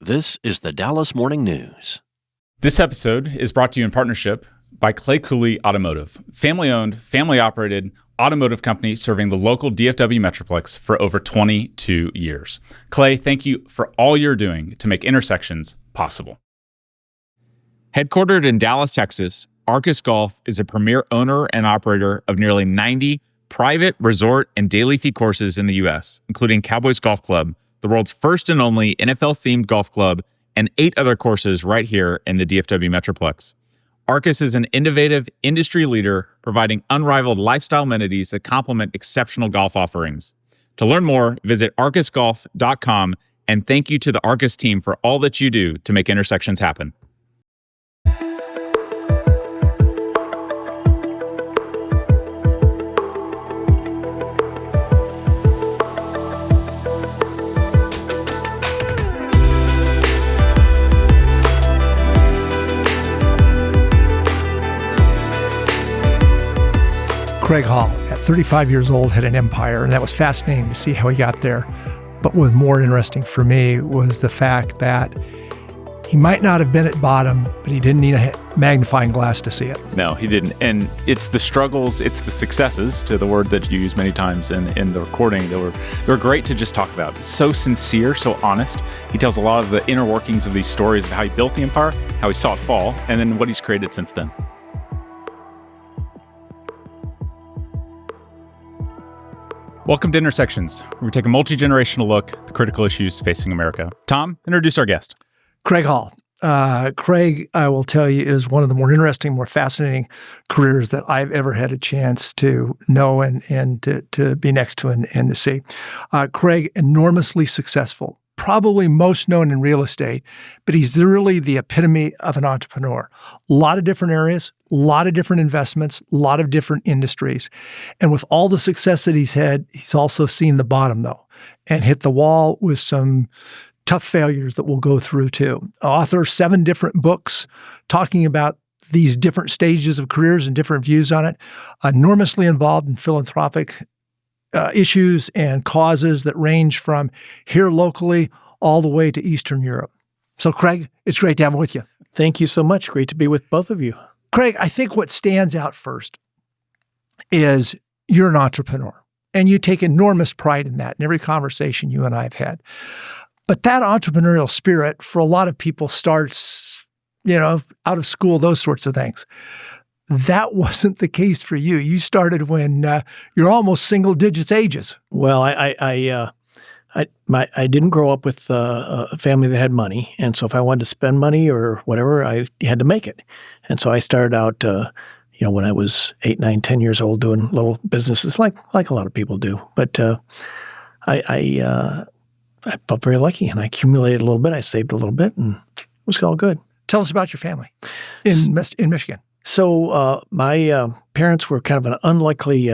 This is the Dallas Morning News. This episode is brought to you in partnership by Clay Cooley Automotive, family-owned, family-operated automotive company serving the local DFW Metroplex for over 22 years. Clay, thank you for all you're doing to make intersections possible. Headquartered in Dallas, Texas, Arcus Golf is a premier owner and operator of nearly 90 private, resort, and daily fee courses in the U.S., including Cowboys Golf Club, the world's first and only NFL-themed golf club, and 8 other courses right here in the DFW Metroplex. Arcus is an innovative industry leader providing unrivaled lifestyle amenities that complement exceptional golf offerings. To learn more, visit arcusgolf.com, and thank you to the Arcus team for all that you do to make intersections happen. Craig Hall, at 35 years old, had an empire, and that was fascinating to see how he got there. But what was more interesting for me was the fact that he might not have been at bottom, but he didn't need a magnifying glass to see it. No, he didn't. And it's the struggles, it's the successes, to the word that you use many times in the recording, they were great to just talk about. So sincere, so honest. He tells a lot of the inner workings of these stories of how he built the empire, how he saw it fall, and then what he's created since then. Welcome to Intersections, where we take a multi-generational look at the critical issues facing America. Tom, introduce our guest. Craig Hall. Craig, I will tell you, is one of the more interesting, more fascinating careers that I've ever had a chance to know and to be next to and to see. Craig, enormously successful, probably most known in real estate, but he's really the epitome of an entrepreneur. A lot of different areas, a lot of different investments, a lot of different industries. And with all the success that he's had, he's also seen the bottom, though, and hit the wall with some tough failures that we'll go through, too. Author 7 different books talking about these different stages of careers and different views on it. Enormously involved in philanthropic issues and causes that range from here locally all the way to Eastern Europe. So, Craig, it's great to have him with you. Thank you so much. Great to be with both of you. Craig, I think what stands out first is you're an entrepreneur, and you take enormous pride in that in every conversation you and I have had. But that entrepreneurial spirit for a lot of people starts, out of school, those sorts of things. That wasn't the case for you. You started when you're almost single digits ages. Well, I didn't grow up with a family that had money, and so if I wanted to spend money or whatever, I had to make it. And so I started out, when I was 8, 9, 10 years old, doing little businesses like a lot of people do. But I felt very lucky, and I accumulated a little bit. I saved a little bit, and it was all good. Tell us about your family in Michigan. So my parents were kind of an unlikely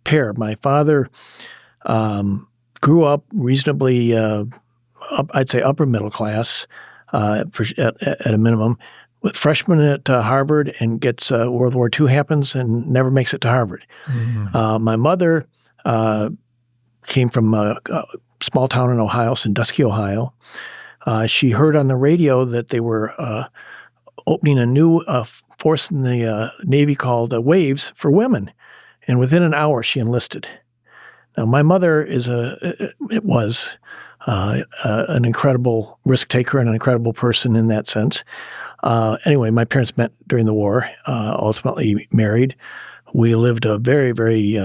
pair. My father grew up reasonably, I'd say upper middle class at a minimum, with freshman at Harvard, and gets World War II happens and never makes it to Harvard. Mm-hmm. My mother came from a small town in Ohio, Sandusky, Ohio. She heard on the radio that they were opening a new force in the Navy called Waves for women. And within an hour, she enlisted. Now, my mother was an incredible risk taker and an incredible person in that sense. Anyway, my parents met during the war, ultimately married. We lived a very, very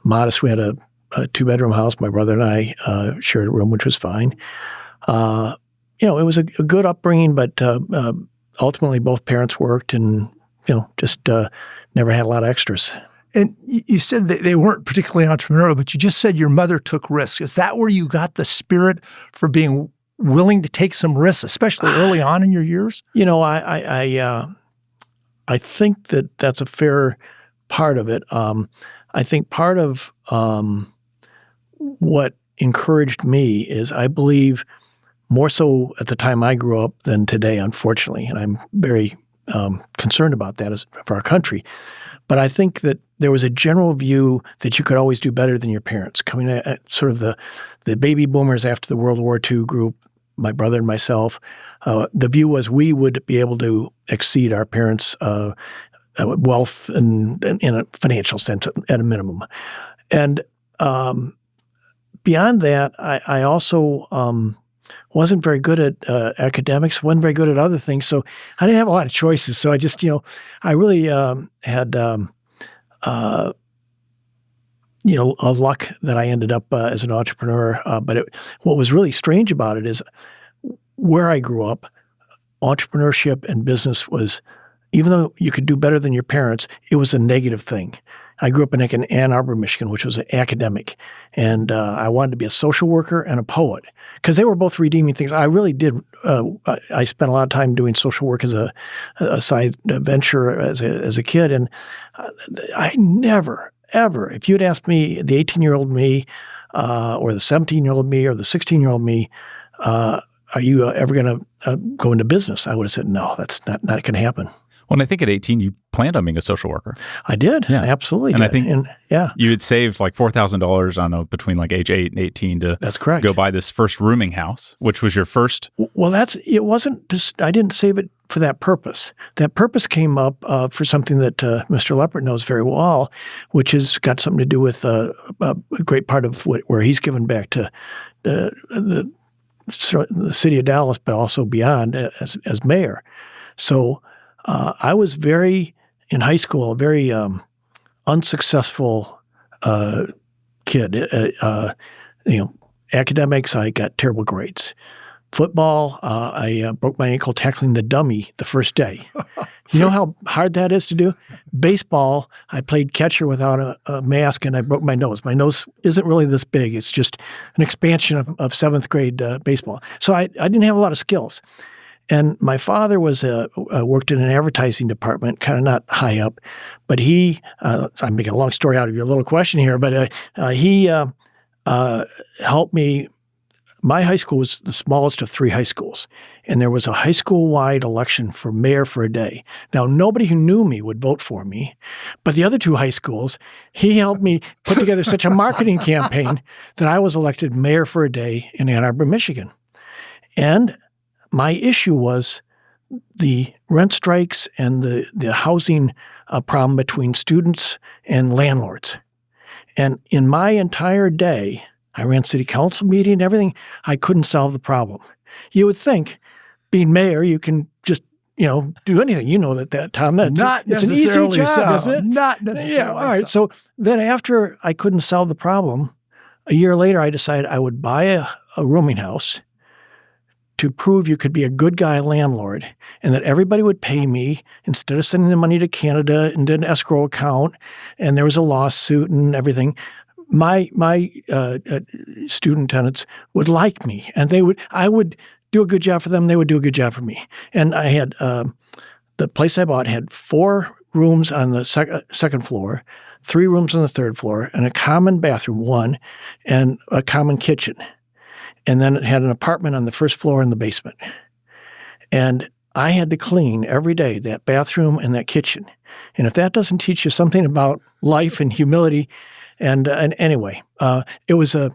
modest, we had a 2-bedroom house. My brother and I shared a room, which was fine. It was a good upbringing, but ultimately both parents worked and, just never had a lot of extras. And you said that they weren't particularly entrepreneurial, but you just said your mother took risks. Is that where you got the spirit for being willing to take some risks, especially early on in your years? I think that that's a fair part of it. I think part of what encouraged me is I believe more so at the time I grew up than today, unfortunately, and I'm very concerned about that for our country. But I think that there was a general view that you could always do better than your parents, coming at sort of the baby boomers after the World War II group. my brother and myself. The view was we would be able to exceed our parents' wealth in a financial sense at a minimum. And beyond that, I also wasn't very good at academics, wasn't very good at other things. So I didn't have a lot of choices. So I just, I really had, a luck that I ended up as an entrepreneur. But what was really strange about it is where I grew up, entrepreneurship and business was, even though you could do better than your parents, it was a negative thing. I grew up in Ann Arbor, Michigan, which was academic, and I wanted to be a social worker and a poet because they were both redeeming things. I really did. I spent a lot of time doing social work as a side venture as a kid, and I never, ever, if you'd asked me, the 18-year-old me, or the 17-year-old me, or the 16-year-old me, are you ever going to go into business? I would have said, no, that's not going to happen. Well, and I think at 18, you planned on being a social worker. I did. Yeah. I absolutely and did. I think yeah. You had saved like $4,000, I don't know, between like age 8 and 18 to That's correct. go buy this first rooming house, which was your first. Well, it wasn't just, I didn't save it for that purpose. That purpose came up for something that Mr. Leppert knows very well, which has got something to do with a great part of where he's given back to the city of Dallas, but also beyond as mayor. So I was in high school, a very unsuccessful kid. Academics, I got terrible grades. Football, I broke my ankle tackling the dummy the first day. You know how hard that is to do? Baseball, I played catcher without a mask, and I broke my nose. My nose isn't really this big. It's just an expansion of seventh grade baseball. So I didn't have a lot of skills. And my father worked in an advertising department, kind of not high up, but I'm making a long story out of your little question here, but he helped me. My high school was the smallest of 3 high schools, and there was a high school-wide election for mayor for a day. Now, nobody who knew me would vote for me, but the other 2 high schools, he helped me put together such a marketing campaign that I was elected mayor for a day in Ann Arbor, Michigan. And my issue was the rent strikes and the housing problem between students and landlords. And in my entire day, I ran city council meeting and everything. I couldn't solve the problem. You would think, being mayor, you can just do anything. You know that Tom. It's an easy job, isn't it? Not necessarily. Yeah. All right. So then, after I couldn't solve the problem, a year later, I decided I would buy a rooming house to prove you could be a good guy landlord, and that everybody would pay me instead of sending the money to Canada into an escrow account, and there was a lawsuit and everything. My student tenants would like me, and I would do a good job for them. They would do a good job for me. And I had the place I bought had 4 rooms on the second floor, 3 rooms on the third floor, and a common bathroom, 1, and a common kitchen. And then it had an apartment on the first floor in the basement. And I had to clean every day that bathroom and that kitchen. And if that doesn't teach you something about life and humility, and anyway, it was a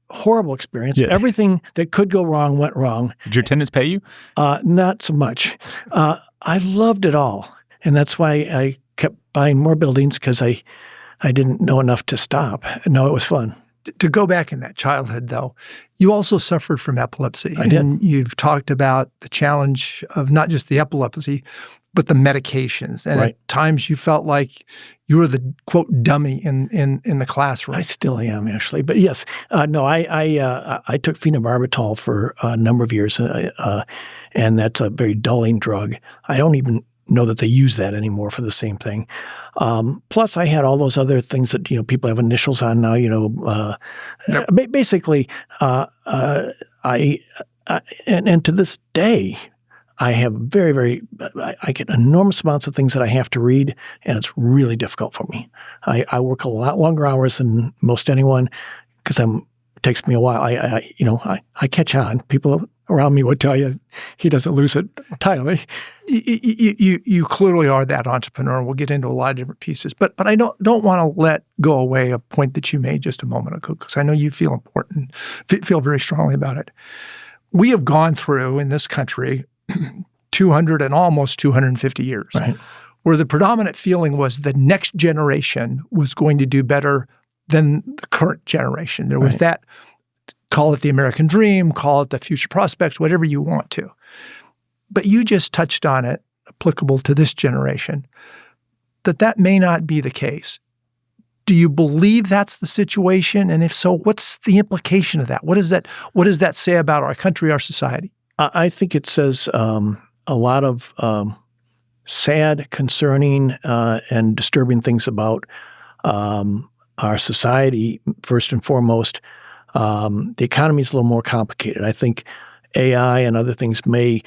horrible experience. Yeah. Everything that could go wrong went wrong. Did your tenants pay you? Not so much. I loved it all. And that's why I kept buying more buildings, because I didn't know enough to stop. No, it was fun. To go back in that childhood, though, you also suffered from epilepsy. I did. And you've talked about the challenge of not just the epilepsy, but the medications. And Right. at times you felt like you were the, quote, dummy in the classroom. I still am, actually. But yes, no, I took phenobarbital for a number of years, and that's a very dulling drug. I don't even know that they use that anymore for the same thing. Plus, I had all those other things that people have initials on now. Basically, and to this day, I have I get enormous amounts of things that I have to read, and it's really difficult for me. I work a lot longer hours than most anyone because it takes me a while. I catch on. People around me would tell you he doesn't lose it entirely. You clearly are that entrepreneur. We'll get into a lot of different pieces, but I don't want to let go away a point that you made just a moment ago, because I know you feel important, feel very strongly about it. we have gone through in this country 200 and almost 250 years, Right. where the predominant feeling was the next generation was going to do better than the current generation. There was Right. that, call it the American dream, call it the future prospects, whatever you want to. But you just touched on it, applicable to this generation, that may not be the case. Do you believe that's the situation? And if so, what's the implication of that? What does that say about our country, our society? I think it says a lot of sad, concerning, and disturbing things about our society. First and foremost, the economy is a little more complicated. I think AI and other things may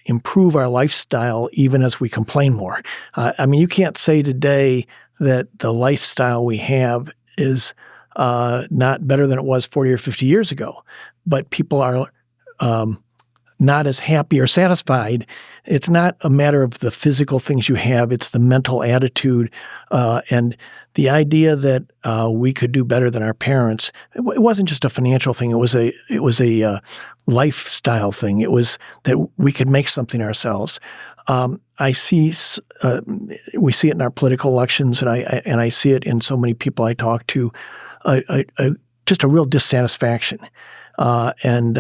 improve our lifestyle even as we complain more. I mean, you can't say today that the lifestyle we have is not better than it was 40 or 50 years ago, but people are not as happy or satisfied. It's not a matter of the physical things you have, it's the mental attitude and the idea that we could do better than our parents. It wasn't just a financial thing, it was a lifestyle thing. It was that we could make something ourselves. We see it in our political elections, and I see it in so many people I talk to, just a real dissatisfaction, and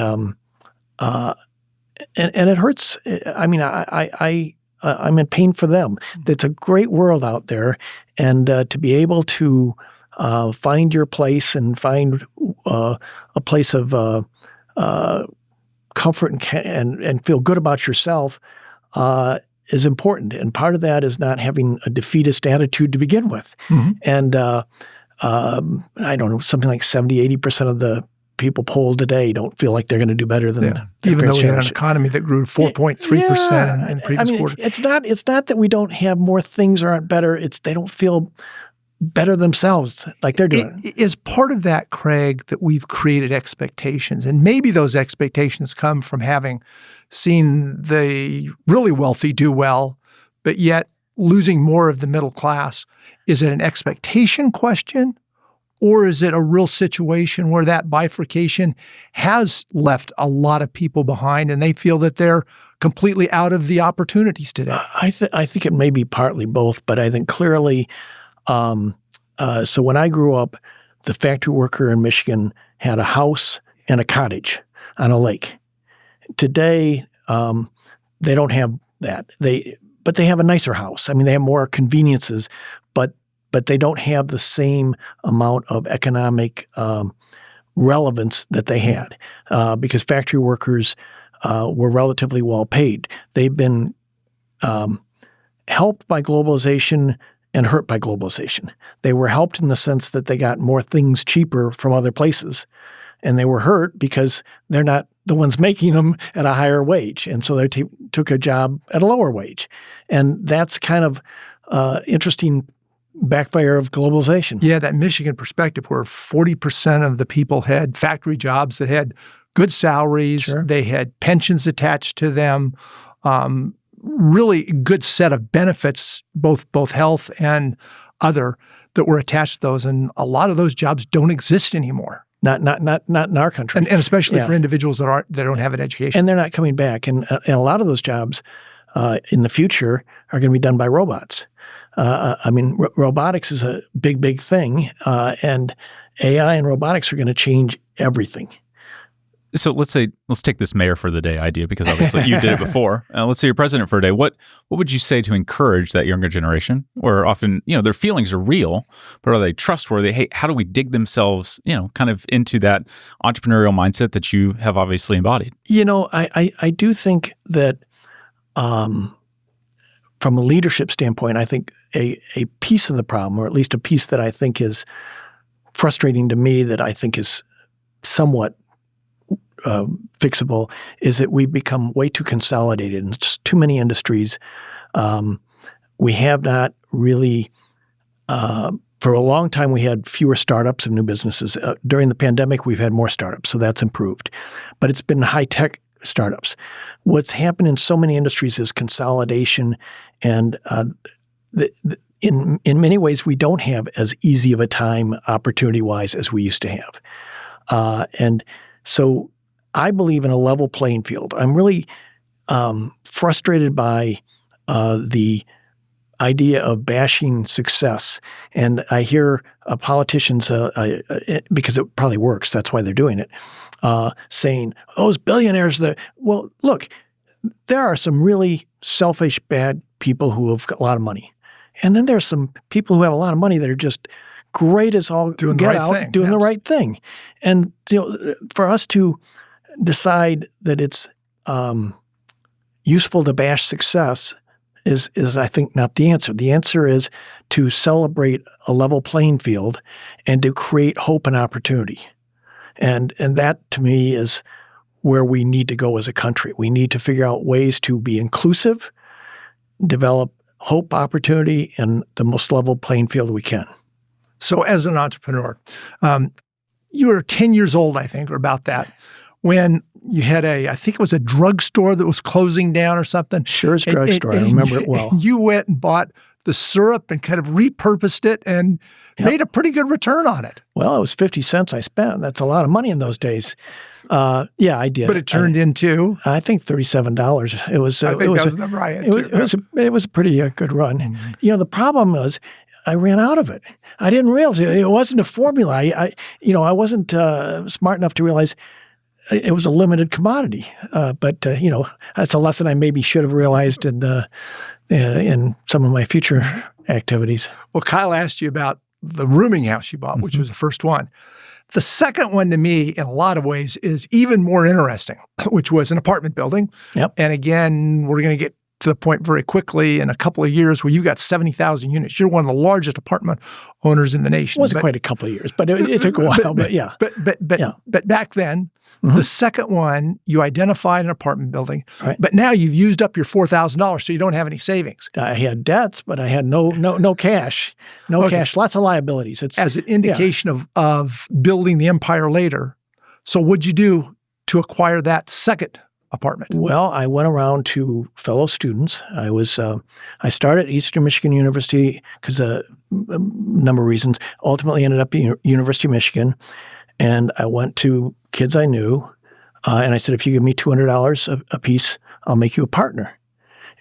it hurts. I mean, I'm in pain for them. It's a great world out there, and to be able to find your place and find a place of comfort and feel good about yourself is important. And part of that is not having a defeatist attitude to begin with. Mm-hmm. And I don't know, something like 70-80% of the people polled today don't feel like they're going to do better than their even though we had an generation. economy that grew 4.3% in the previous quarter. It's not that we don't have more things or aren't better. It's they don't feel better themselves like they're doing. Is part of that, Craig, that we've created expectations, and maybe those expectations come from having seen the really wealthy do well, but yet losing more of the middle class. Is it an expectation question? Or is it a real situation where that bifurcation has left a lot of people behind and they feel that they're completely out of the opportunities today? I think it may be partly both, but I think clearly, so when I grew up, the factory worker in Michigan had a house and a cottage on a lake. Today, they don't have that. But they have a nicer house. I mean, they have more conveniences, but they don't have the same amount of economic relevance that they had because factory workers were relatively well paid. They've been helped by globalization and hurt by globalization. They were helped in the sense that they got more things cheaper from other places, and they were hurt because they're not the ones making them at a higher wage, and so they took a job at a lower wage. And that's kind of interesting backfire of globalization. Yeah, that Michigan perspective where 40% of the people had factory jobs that had good salaries, Sure. They had pensions attached to them, really good set of benefits, both health and other, that were attached to those. And a lot of those jobs don't exist anymore. Not in our country. And especially Yeah. for individuals that don't have an education. And they're not coming back. And a lot of those jobs in the future are going to be done by robots. I mean, robotics is a big thing, and AI and robotics are going to change everything. So let's take this mayor for the day idea, because obviously you did it before. Let's say you're president for a day. What would you say to encourage that younger generation, where often, their feelings are real, but are they trustworthy? Hey, how do we dig themselves, kind of into that entrepreneurial mindset that you have obviously embodied? I do think that from a leadership standpoint, I think a piece of the problem, or at least a piece that I think is frustrating to me, that I think is somewhat fixable, is that we've become way too consolidated in too many industries. We have not really, for a long time, we had fewer startups and new businesses. During the pandemic, we've had more startups, so that's improved. But it's been high-tech startups. What's happened in so many industries is consolidation, and in many ways, we don't have as easy of a time opportunity-wise as we used to have. And so I believe in a level playing field. I'm really frustrated by the idea of bashing success. And I hear politicians, because it probably works, that's why they're doing it, saying, those billionaires, well, look, there are some really selfish, bad people who have got a lot of money. And then there's some people who have a lot of money that are just great as all doing get the right out, thing. doing the right thing. And for us to decide that it's useful to bash success is I think not the answer. The answer is to celebrate a level playing field and to create hope and opportunity. And that to me is where we need to go as a country. We need to figure out ways to be inclusive, develop hope, opportunity, and the most level playing field we can. So as an entrepreneur, you were 10 years old, I think, or about that, when you had I think it was a drugstore that was closing down or something. Sure, drugstore. I remember it well. You went and bought the syrup and kind of repurposed it and made a pretty good return on it. Well, it was 50 cents I spent. That's a lot of money in those days. Yeah, I did. But it turned into? I think $37. It was. I think that was the number I had too. It was a pretty good run. Mm-hmm. The problem was I ran out of it. I didn't realize it wasn't a formula. I wasn't smart enough to realize it was a limited commodity. But that's a lesson I maybe should have realized in some of my future activities. Well, Kyle asked you about the rooming house you bought, which was the first one. The second one to me, in a lot of ways, is even more interesting, which was an apartment building. Yep. And again, we're going to get to the point very quickly in a couple of years where you got 70,000 units. You're one of the largest apartment owners in the nation. It wasn't quite a couple of years, but it took a while. But yeah. But back then, the second one, you identified an apartment building, right. But now you've used up your $4,000, so you don't have any savings. I had debts, but I had no cash, cash, lots of liabilities. It's as an indication of building the empire later. So what'd you do to acquire that second apartment? Well, I went around to fellow students. I started at Eastern Michigan University because a number of reasons. Ultimately ended up at University of Michigan. And I went to kids I knew, and I said, if you give me $200 a piece, I'll make you a partner.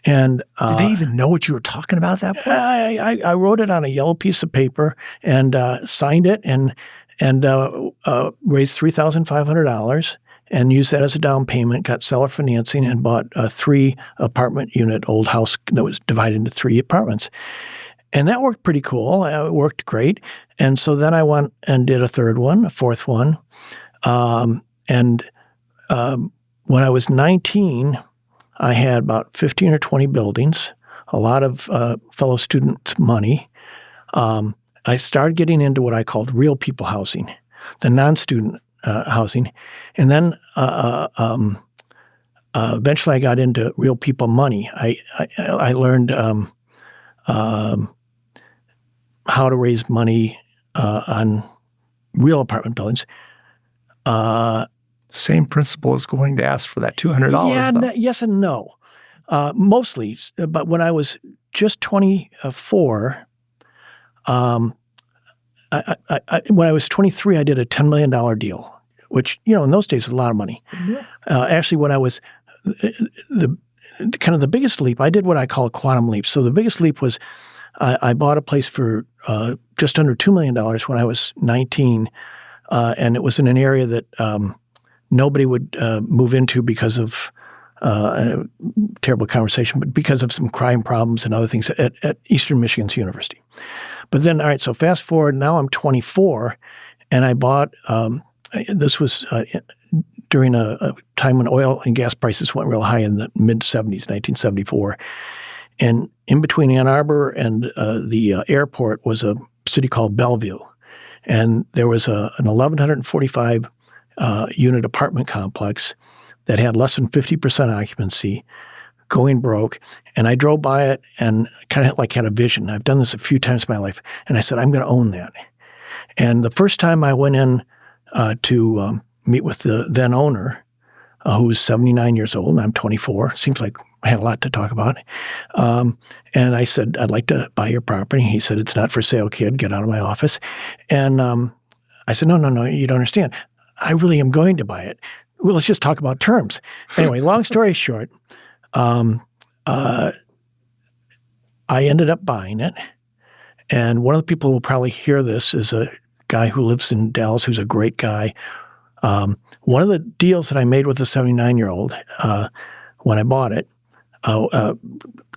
And did they even know what you were talking about at that point? I wrote it on a yellow piece of paper and signed it and raised $3,500 and used that as a down payment, got seller financing, and bought a 3-apartment unit old house that was divided into 3 apartments. And that worked pretty cool. It worked great. And so then I went and did a third one, a fourth one. When I was 19, I had about 15 or 20 buildings, a lot of fellow student money. I started getting into what I called real people housing, the non-student housing. And then eventually I got into real people money. I learned how to raise money on real apartment buildings. Same principle as going to ask for that $200. Yeah, yes and no. Mostly. But when I was just 24, when I was 23, I did a $10 million deal, which, in those days was a lot of money. Yeah. Actually, when I was the biggest leap, I did what I call a quantum leap. So the biggest leap was I bought a place for just under $2 million when I was 19, and it was in an area that nobody would move into because of a terrible conversation, but because of some crime problems and other things at Eastern Michigan's University. But then, all right, so fast forward, now I'm 24, and I bought this was during a time when oil and gas prices went real high in the mid-'70s, 1974. And in between Ann Arbor and the airport was a city called Bellevue. And there was an 1,145 unit apartment complex that had less than 50% occupancy, going broke. And I drove by it and kind of had a vision. I've done this a few times in my life. And I said, I'm going to own that. And the first time I went in to meet with the then owner, who was 79 years old, and I'm 24, seems like I had a lot to talk about. And I said, I'd like to buy your property. He said, it's not for sale, kid. Get out of my office. And I said, no, you don't understand. I really am going to buy it. Well, let's just talk about terms. Anyway, long story short, I ended up buying it. And one of the people who will probably hear this is a guy who lives in Dallas who's a great guy. One of the deals that I made with a 79-year-old when I bought it, a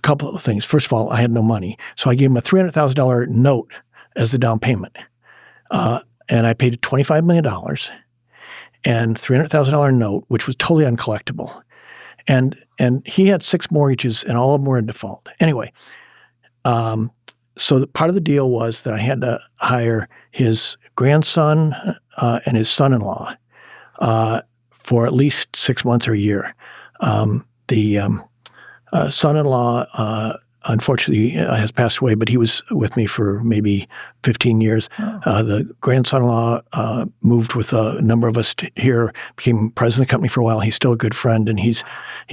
couple of things. First of all, I had no money. So I gave him a $300,000 note as the down payment. And I paid $25 million and $300,000 note, which was totally uncollectible. And he had 6 mortgages and all of them were in default. Anyway, so part of the deal was that I had to hire his grandson and his son-in-law for at least 6 months or a year. The son-in-law, unfortunately, has passed away, but he was with me for maybe 15 years. The grandson-in-law moved with a number of us here, became president of the company for a while. He's still a good friend, and he's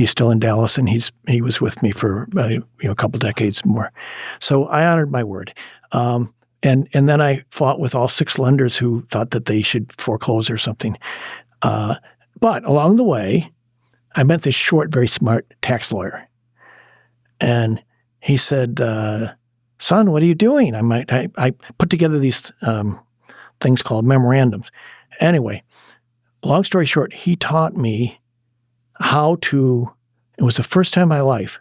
still in Dallas, and he was with me for a couple decades more. So I honored my word. And then I fought with all 6 lenders who thought that they should foreclose or something. But along the way, I met this short, very smart tax lawyer. And he said, son, what are you doing? I put together these things called memorandums. Anyway, long story short, he taught me it was the first time in my life,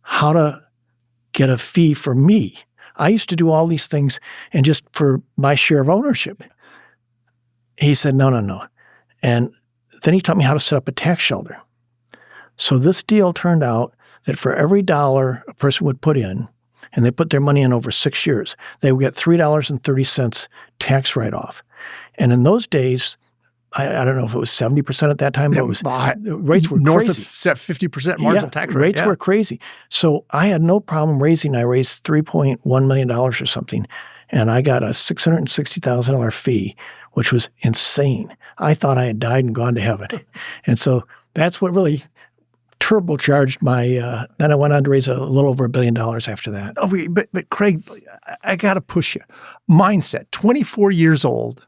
how to get a fee for me. I used to do all these things and just for my share of ownership. He said, no. And then he taught me how to set up a tax shelter. So this deal turned out that for every dollar a person would put in, and they put their money in over 6 years, they would get $3.30 tax write-off. And in those days, I don't know if it was 70% at that time, but rates were north crazy. of 50% marginal tax rate. Rates were crazy. So I had no problem raising. I raised $3.1 million or something, and I got a $660,000 fee, which was insane. I thought I had died and gone to heaven. And so that's what really turbocharged my, then I went on to raise a little over $1 billion after that. Oh, but Craig, I got to push you. Mindset, 24 years old,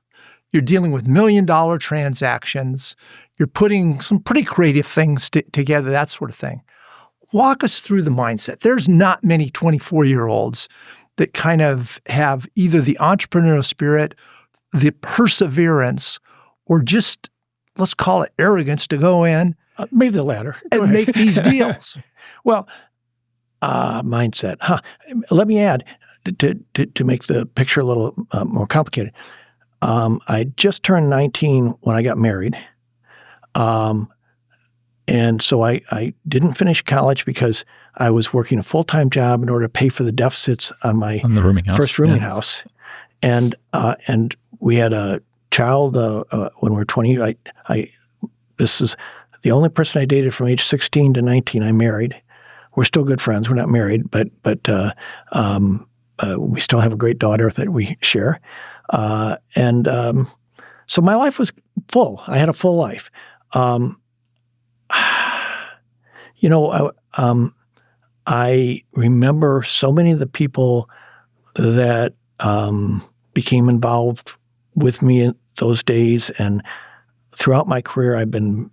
you're dealing with $1 million transactions, you're putting some pretty creative things together, that sort of thing. Walk us through the mindset. There's not many 24-year-olds that kind of have either the entrepreneurial spirit, the perseverance, or just, let's call it arrogance to go in, maybe the latter. and make these deals. Well, mindset. Let me add, to make the picture a little more complicated. I just turned 19 when I got married. And so I didn't finish college because I was working a full-time job in order to pay for the deficits on my first rooming house. And we had a child when we were 20. This is the only person I dated from age 16 to 19 I married. We're still good friends. We're not married, but we still have a great daughter that we share. So my life was full. I had a full life. I remember so many of the people that became involved with me in those days, and throughout my career, I've been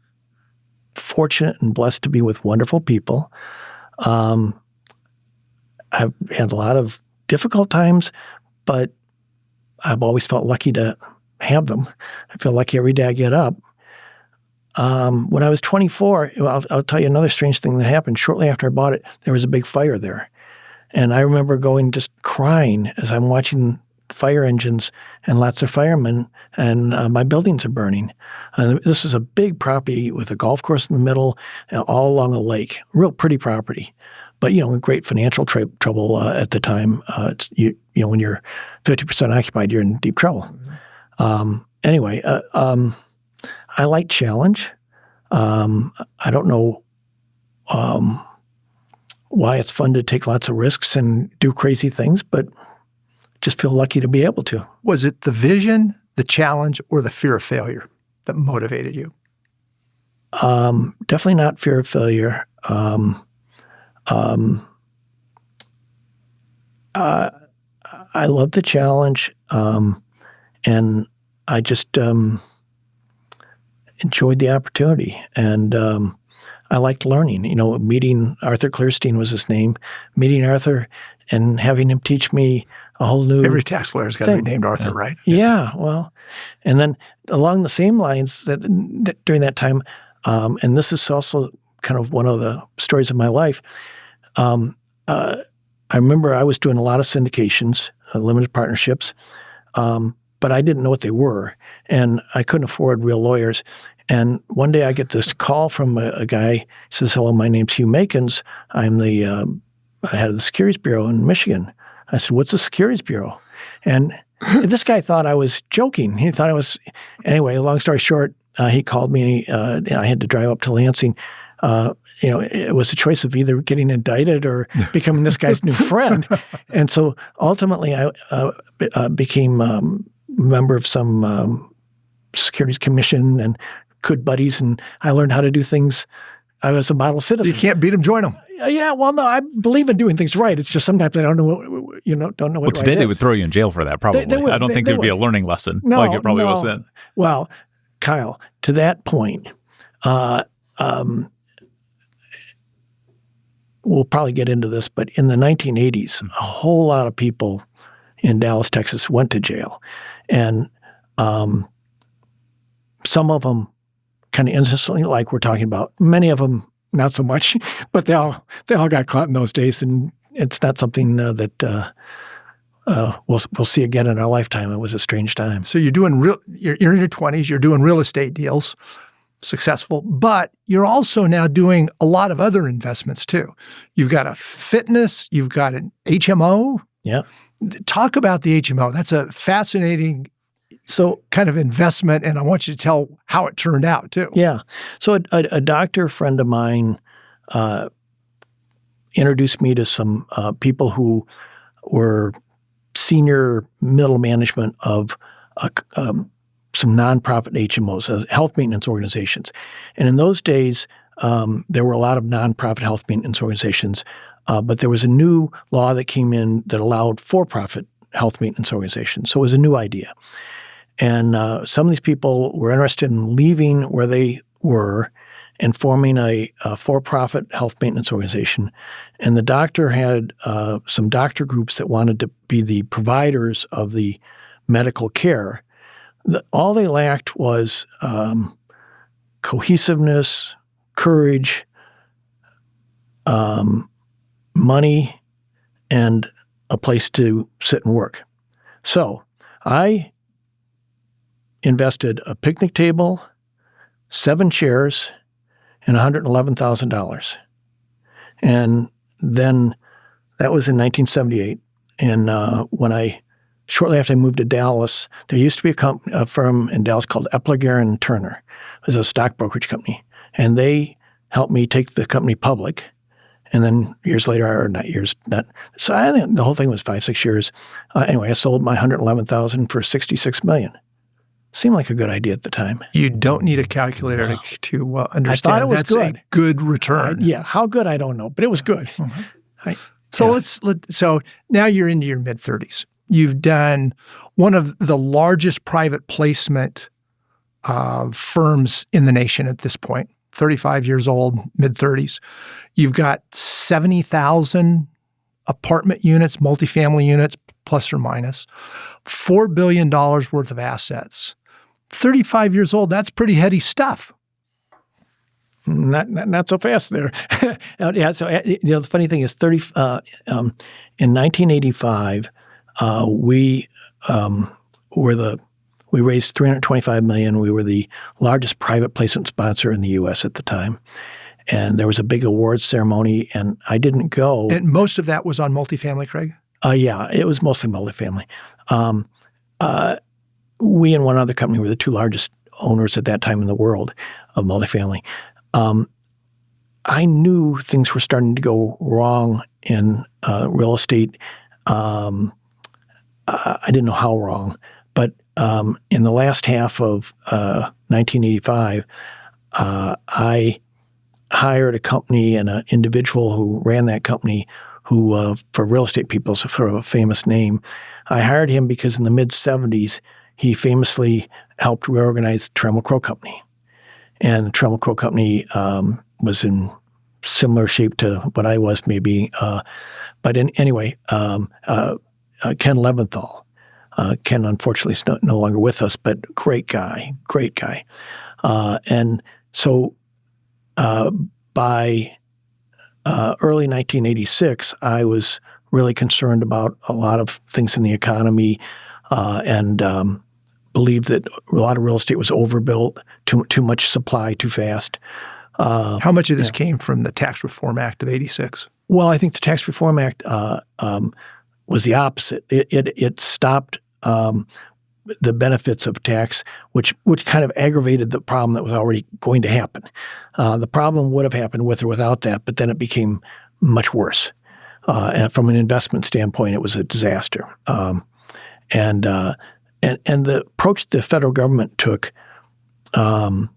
fortunate and blessed to be with wonderful people. I've had a lot of difficult times, but I've always felt lucky to have them. I feel lucky every day I get up. When I was 24, I'll tell you another strange thing that happened. Shortly after I bought it, there was a big fire there. And I remember going just crying as I'm watching fire engines and lots of firemen, and my buildings are burning. This is a big property with a golf course in the middle, all along a lake. Real pretty property. But, in great financial trouble at the time. When you're 50% occupied, you're in deep trouble. Anyway, I like challenge. I don't know why it's fun to take lots of risks and do crazy things, but just feel lucky to be able to. Was it the vision, the challenge, or the fear of failure that motivated you? Definitely not fear of failure. I love the challenge, and I just enjoyed the opportunity, and I liked learning. Meeting Arthur Clearstein was his name. Meeting Arthur and having him teach me a whole new Every tax lawyer's got to be named Arthur, right? Yeah, well, and then along the same lines that during that time, and this is also kind of one of the stories of my life. I remember I was doing a lot of syndications, limited partnerships, but I didn't know what they were, and I couldn't afford real lawyers. And one day I get this call from a guy. He says, "Hello, my name's Hugh Makins. I'm the head of the Securities Bureau in Michigan." I said, "What's the Securities Bureau?" And this guy thought I was joking. He thought I was – anyway, long story short, he called me. I had to drive up to Lansing. It was a choice of either getting indicted or becoming this guy's new friend. And so ultimately I became a member of some Securities Commission and good buddies, and I learned how to do things. I was a model citizen. You can't beat them, join them. Yeah, well, no, I believe in doing things right. It's just sometimes I don't know what Well, right today is. they would throw you in jail for that, probably. They would. I don't think They there would be a would. learning lesson No, like it probably no. was then. Well, Kyle, to that point, we'll probably get into this, but in the 1980s, a whole lot of people in Dallas, Texas went to jail. And some of them kind of innocently, like we're talking about. Many of them, not so much, but they all got caught in those days, and it's not something that we'll see again in our lifetime. It was a strange time. So you're in your 20s, you're doing real estate deals, successful, but you're also now doing a lot of other investments too. You've got a fitness, you've got an HMO. Yeah. Talk about the HMO. That's a fascinating kind of investment, and I want you to tell how it turned out too. Yeah. So a doctor friend of mine introduced me to some people who were senior middle management of some nonprofit HMOs, health maintenance organizations. And in those days, there were a lot of nonprofit health maintenance organizations, but there was a new law that came in that allowed for-profit health maintenance organizations. So it was a new idea. And some of these people were interested in leaving where they were and forming a for-profit health maintenance organization. And the doctor had some doctor groups that wanted to be the providers of the medical care. All they lacked was cohesiveness, courage, money, and a place to sit and work. So I invested a picnic table, 7 chairs, and $111,000. And then that was in 1978. And shortly after I moved to Dallas, there used to be a firm in Dallas called Epler, Turner. It was a stock brokerage company. And they helped me take the company public. And then years later, so I think the whole thing was 5-6 years. Anyway, I sold my $111,000 for $66 million. Seemed like a good idea at the time. You don't need a calculator to understand. I thought it was That's good. a good return. How good, I don't know, but it was good. Mm-hmm. So now you're into your mid-30s. You've done one of the largest private placement firms in the nation at this point, 35 years old, mid-30s. You've got 70,000 apartment units, multifamily units, plus or minus, $4 billion worth of assets. 35 years old, that's pretty heady stuff. Not so fast there. Yeah. So the funny thing is, in 1985, we raised $325 million. We were the largest private placement sponsor in the U.S. at the time, and there was a big awards ceremony, and I didn't go. And most of that was on multifamily, Craig? Yeah, it was mostly multifamily. We and one other company were the 2 largest owners at that time in the world of multifamily. I knew things were starting to go wrong in real estate. I didn't know how wrong, but in the last half of 1985, I hired a company and an individual who ran that company who, for real estate people, is sort of a famous name. I hired him because in the mid-'70s, he famously helped reorganize the Trammell Crow Company. and the Trammell Crow Company was in similar shape to what I was maybe. But anyway, Ken Leventhal. Ken, unfortunately, is no longer with us, but great guy. And so by early 1986, I was really concerned about a lot of things in the economy and believed that a lot of real estate was overbuilt, too much supply, too fast. How much of this came from the Tax Reform Act of '86? Well, I think the Tax Reform Act was the opposite. It stopped the benefits of tax, which kind of aggravated the problem that was already going to happen. The problem would have happened with or without that, but then it became much worse. And from an investment standpoint, it was a disaster. And the approach the federal government took, I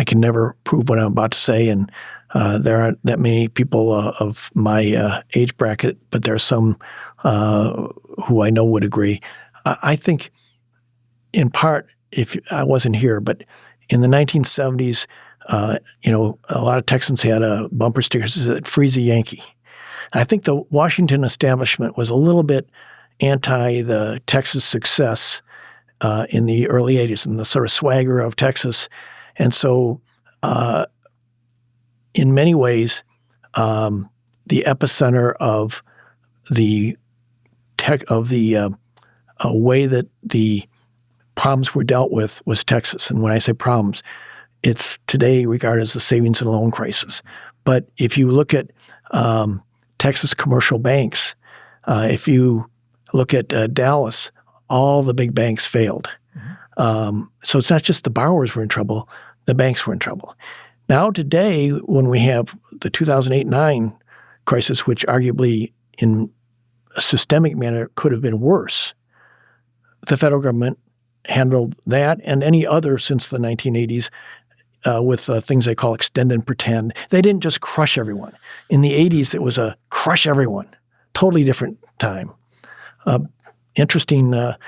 can never prove what I'm about to say, and there aren't that many people of my age bracket, but there are some who I know would agree. I think, in part, if I wasn't here, but in the 1970s, a lot of Texans had bumper stickers that said "Freeze a Yankee." I think the Washington establishment was a little bit anti the Texas success in the early 80s and the sort of swagger of Texas. And so in many ways, the epicenter of the way that the problems were dealt with was Texas. And when I say problems, it's today regarded as the savings and loan crisis. But if you look at Texas commercial banks, if you look at Dallas, all the big banks failed. So it's not just the borrowers were in trouble, the banks were in trouble. Now today, when we have the 2008-9 crisis, which arguably in a systemic manner could have been worse, the federal government handled that and any other since the 1980s with things they call extend and pretend. They didn't just crush everyone. In the 80s, it was a crush everyone. Totally different time. Interesting to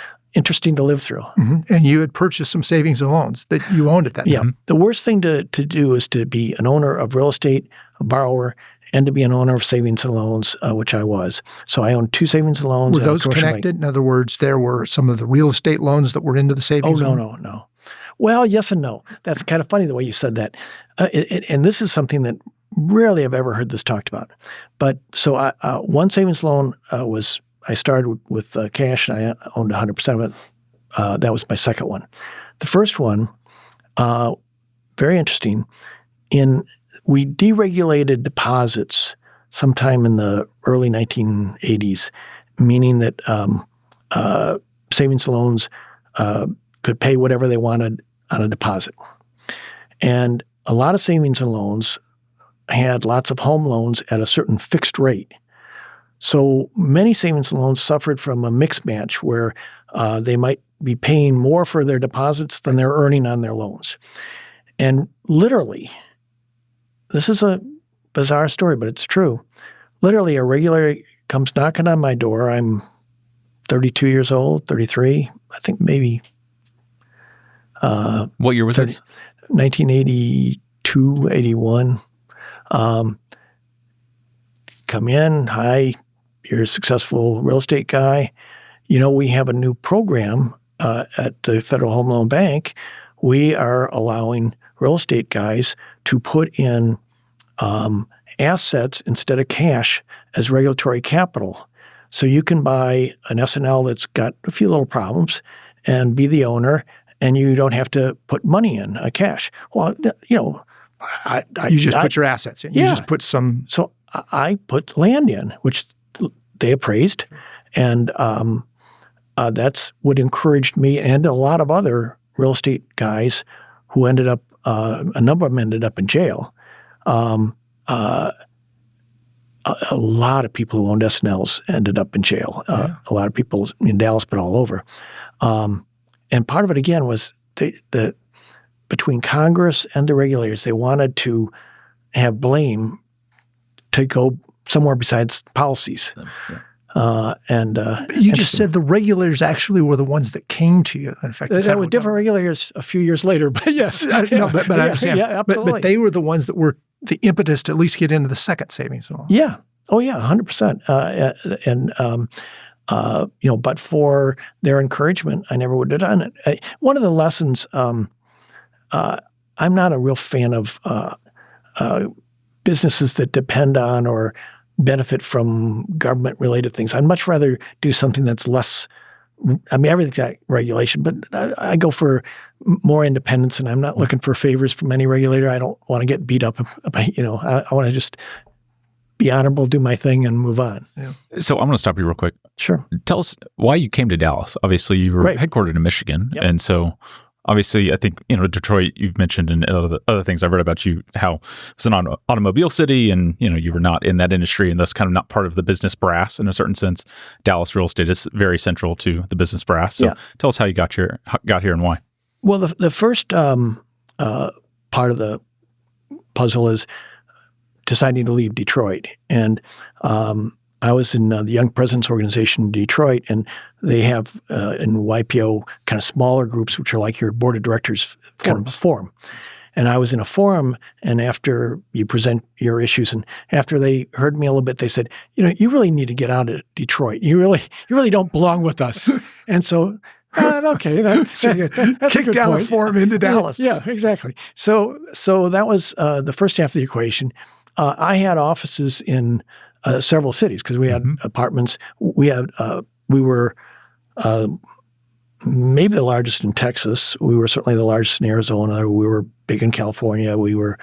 live through. Mm-hmm. And you had purchased some savings and loans that you owned at that time. Yeah. The worst thing to do is to be an owner of real estate, a borrower, and to be an owner of savings and loans, which I was. So I owned two savings and loans. Were those connected? In other words, there were some of the real estate loans that were into the savings? Oh, no. Well, yes and no. That's kind of funny the way you said that. And this is something that rarely I've ever heard this talked about. But so one savings loan was, I started with cash and I owned 100% of it. That was my second one. The first one, very interesting, we deregulated deposits sometime in the early 1980s, meaning that savings loans could pay whatever they wanted on a deposit. And a lot of savings and loans had lots of home loans at a certain fixed rate. So many savings and loans suffered from a mixed match where they might be paying more for their deposits than they're earning on their loans. And literally, this is a bizarre story, but it's true. Literally, a regulator comes knocking on my door. I'm 32 years old, 33, I think maybe. What year was this? 1982, 81. Come in, hi, you're a successful real estate guy. We have a new program at the Federal Home Loan Bank. We are allowing real estate guys to put in assets instead of cash as regulatory capital. So you can buy an S&L that's got a few little problems and be the owner, and you don't have to put money in, cash. Well, you just put your assets in. Yeah. You just put some. So I put land in, which they appraised, and that's what encouraged me and a lot of other real estate guys who ended up, a number of them ended up in jail. A lot of people who owned S&Ls ended up in jail. A lot of people in Dallas, but all over. And part of it, again, was the between Congress and the regulators, they wanted to have blame to go somewhere besides policies. You just said the regulators actually were the ones that came to you. In fact, that were different regulators a few years later, but yes. No, but I understand. Yeah, absolutely. But they were the ones that were the impetus to at least get into the second savings and all. Yeah. Oh, yeah, 100%. But for their encouragement, I never would have done it. One of the lessons, I'm not a real fan of businesses that depend on or benefit from government-related things. I'd much rather do something that's less. I mean, everything's got regulation, but I go for more independence, and I'm not looking for favors from any regulator. I don't want to get beat up. I want to just be honorable, do my thing, and move on. Yeah. So I'm going to stop you real quick. Sure. Tell us why you came to Dallas. Obviously, you were headquartered in Michigan, Yep. and so obviously, I think Detroit. You've mentioned and other things I've read about you how it's an automobile city, and you were not in that industry, and thus kind of not part of the business brass in a certain sense. Dallas real estate is very central to the business brass. So tell us how you got here, and why. Well, the first part of the puzzle is deciding to leave Detroit. And I was in the Young Presidents Organization in Detroit, and they have in YPO kind of smaller groups, which are like your board of directors kind of forum. And I was in a forum, and after you present your issues, and after they heard me a little bit, they said, you really need to get out of Detroit. You really don't belong with us. And so, okay, that's kicked down a forum into Dallas. Yeah, exactly. So that was the first half of the equation. I had offices in several cities because we had apartments. We were maybe the largest in Texas. We were certainly the largest in Arizona. We were big in California. We were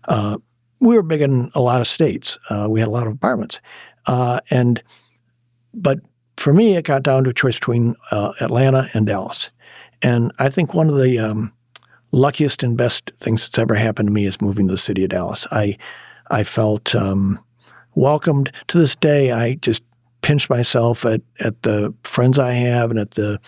big in a lot of states. We had a lot of apartments. But for me, it got down to a choice between Atlanta and Dallas. And I think one of the luckiest and best things that's ever happened to me is moving to the city of Dallas. I felt welcomed. To this day, I just pinch myself at the friends I have and at the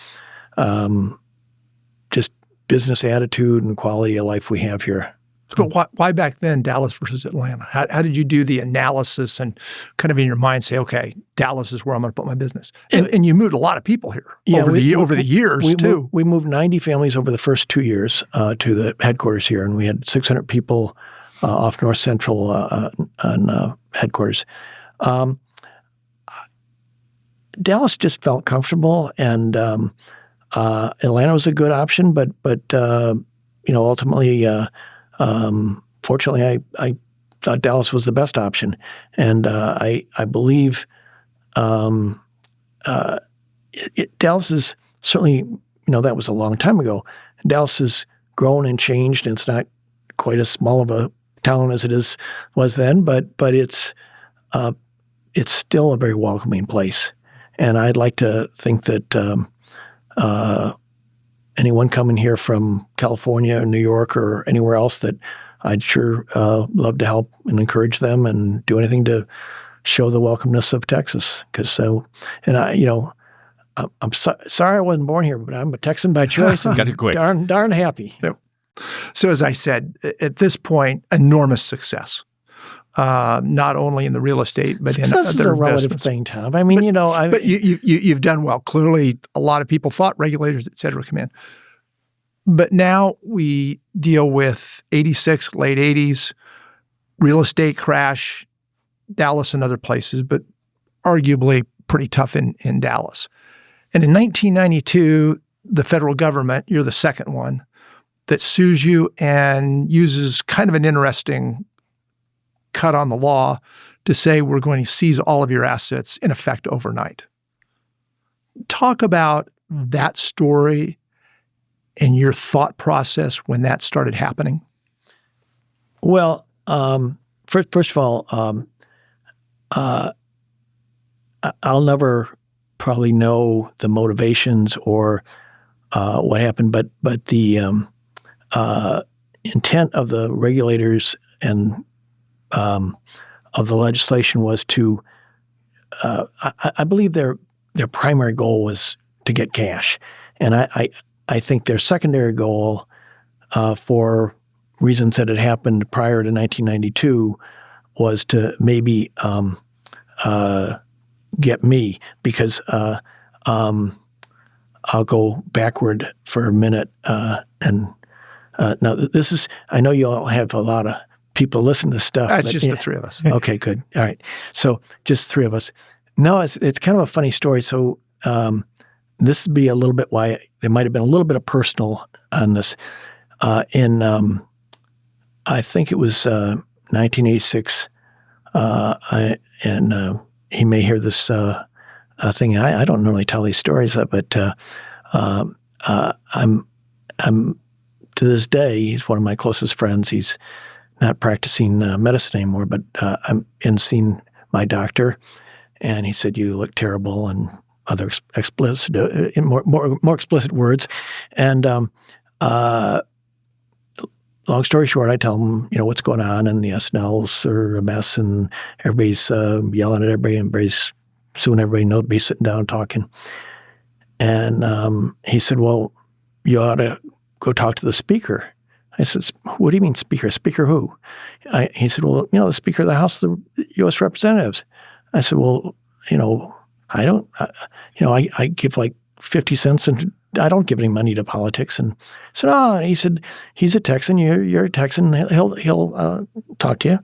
just business attitude and quality of life we have here. But why back then Dallas versus Atlanta? How did you do the analysis and kind of in your mind say, okay, Dallas is where I'm going to put my business? And you moved a lot of people here over the years too. We moved 90 families over the first 2 years to the headquarters here, and we had 600 people off North Central on headquarters. Dallas just felt comfortable, and Atlanta was a good option, but ultimately, fortunately, I thought Dallas was the best option, and I believe Dallas is certainly, that was a long time ago. Dallas has grown and changed, and it's not quite as small of a town as it was then, but it's still a very welcoming place. And I'd like to think that anyone coming here from California or New York or anywhere else, that I'd sure love to help and encourage them and do anything to show the welcomeness of Texas. I'm sorry I wasn't born here, but I'm a Texan by choice. And got it quick. Darn happy. Yep. So as I said, at this point, enormous success. Not only in the real estate, but in other investments. Success is a relative thing, Tom. I mean, but you've done well. Clearly, a lot of people thought regulators, et cetera, come in. But now we deal with 86, late 80s, real estate crash, Dallas and other places, but arguably pretty tough in Dallas. And in 1992, the federal government, you're the second one, that sues you and uses kind of an interesting cut on the law to say we're going to seize all of your assets in effect overnight. Talk about that story and your thought process when that started happening. Well, first of all, I'll never probably know the motivations or what happened, but the intent of the regulators and of the legislation was to, I believe their primary goal was to get cash. And I think their secondary goal, for reasons that had happened prior to 1992, was to maybe get me because I'll go backward for a minute. Now this is, I know you all have a lot of people listen to stuff. It's just the three of us. Okay, good. All right. So just three of us. No, it's kind of a funny story. So this would be a little bit why there might have been a little bit of personal on this. I think it was 1986, he may hear this thing. I don't normally tell these stories, but I'm to this day, he's one of my closest friends. He's not practicing medicine anymore, but I'm in seeing my doctor, and he said, "You look terrible," and other explicit, more explicit words. And long story short, I tell him, what's going on, and the SNLs are a mess, and everybody's yelling at everybody, and everybody's suing everybody, nobody sitting down talking. And he said, "Well, you ought to go talk to the speaker." I said, "What do you mean speaker? Speaker who?" He said, "Well, the Speaker of the House of the U.S. Representatives." I said, "Well, I don't, I give like 50 cents and I don't give any money to politics." And I said, "Oh," he said, "He's a Texan. You're a Texan. He'll talk to you."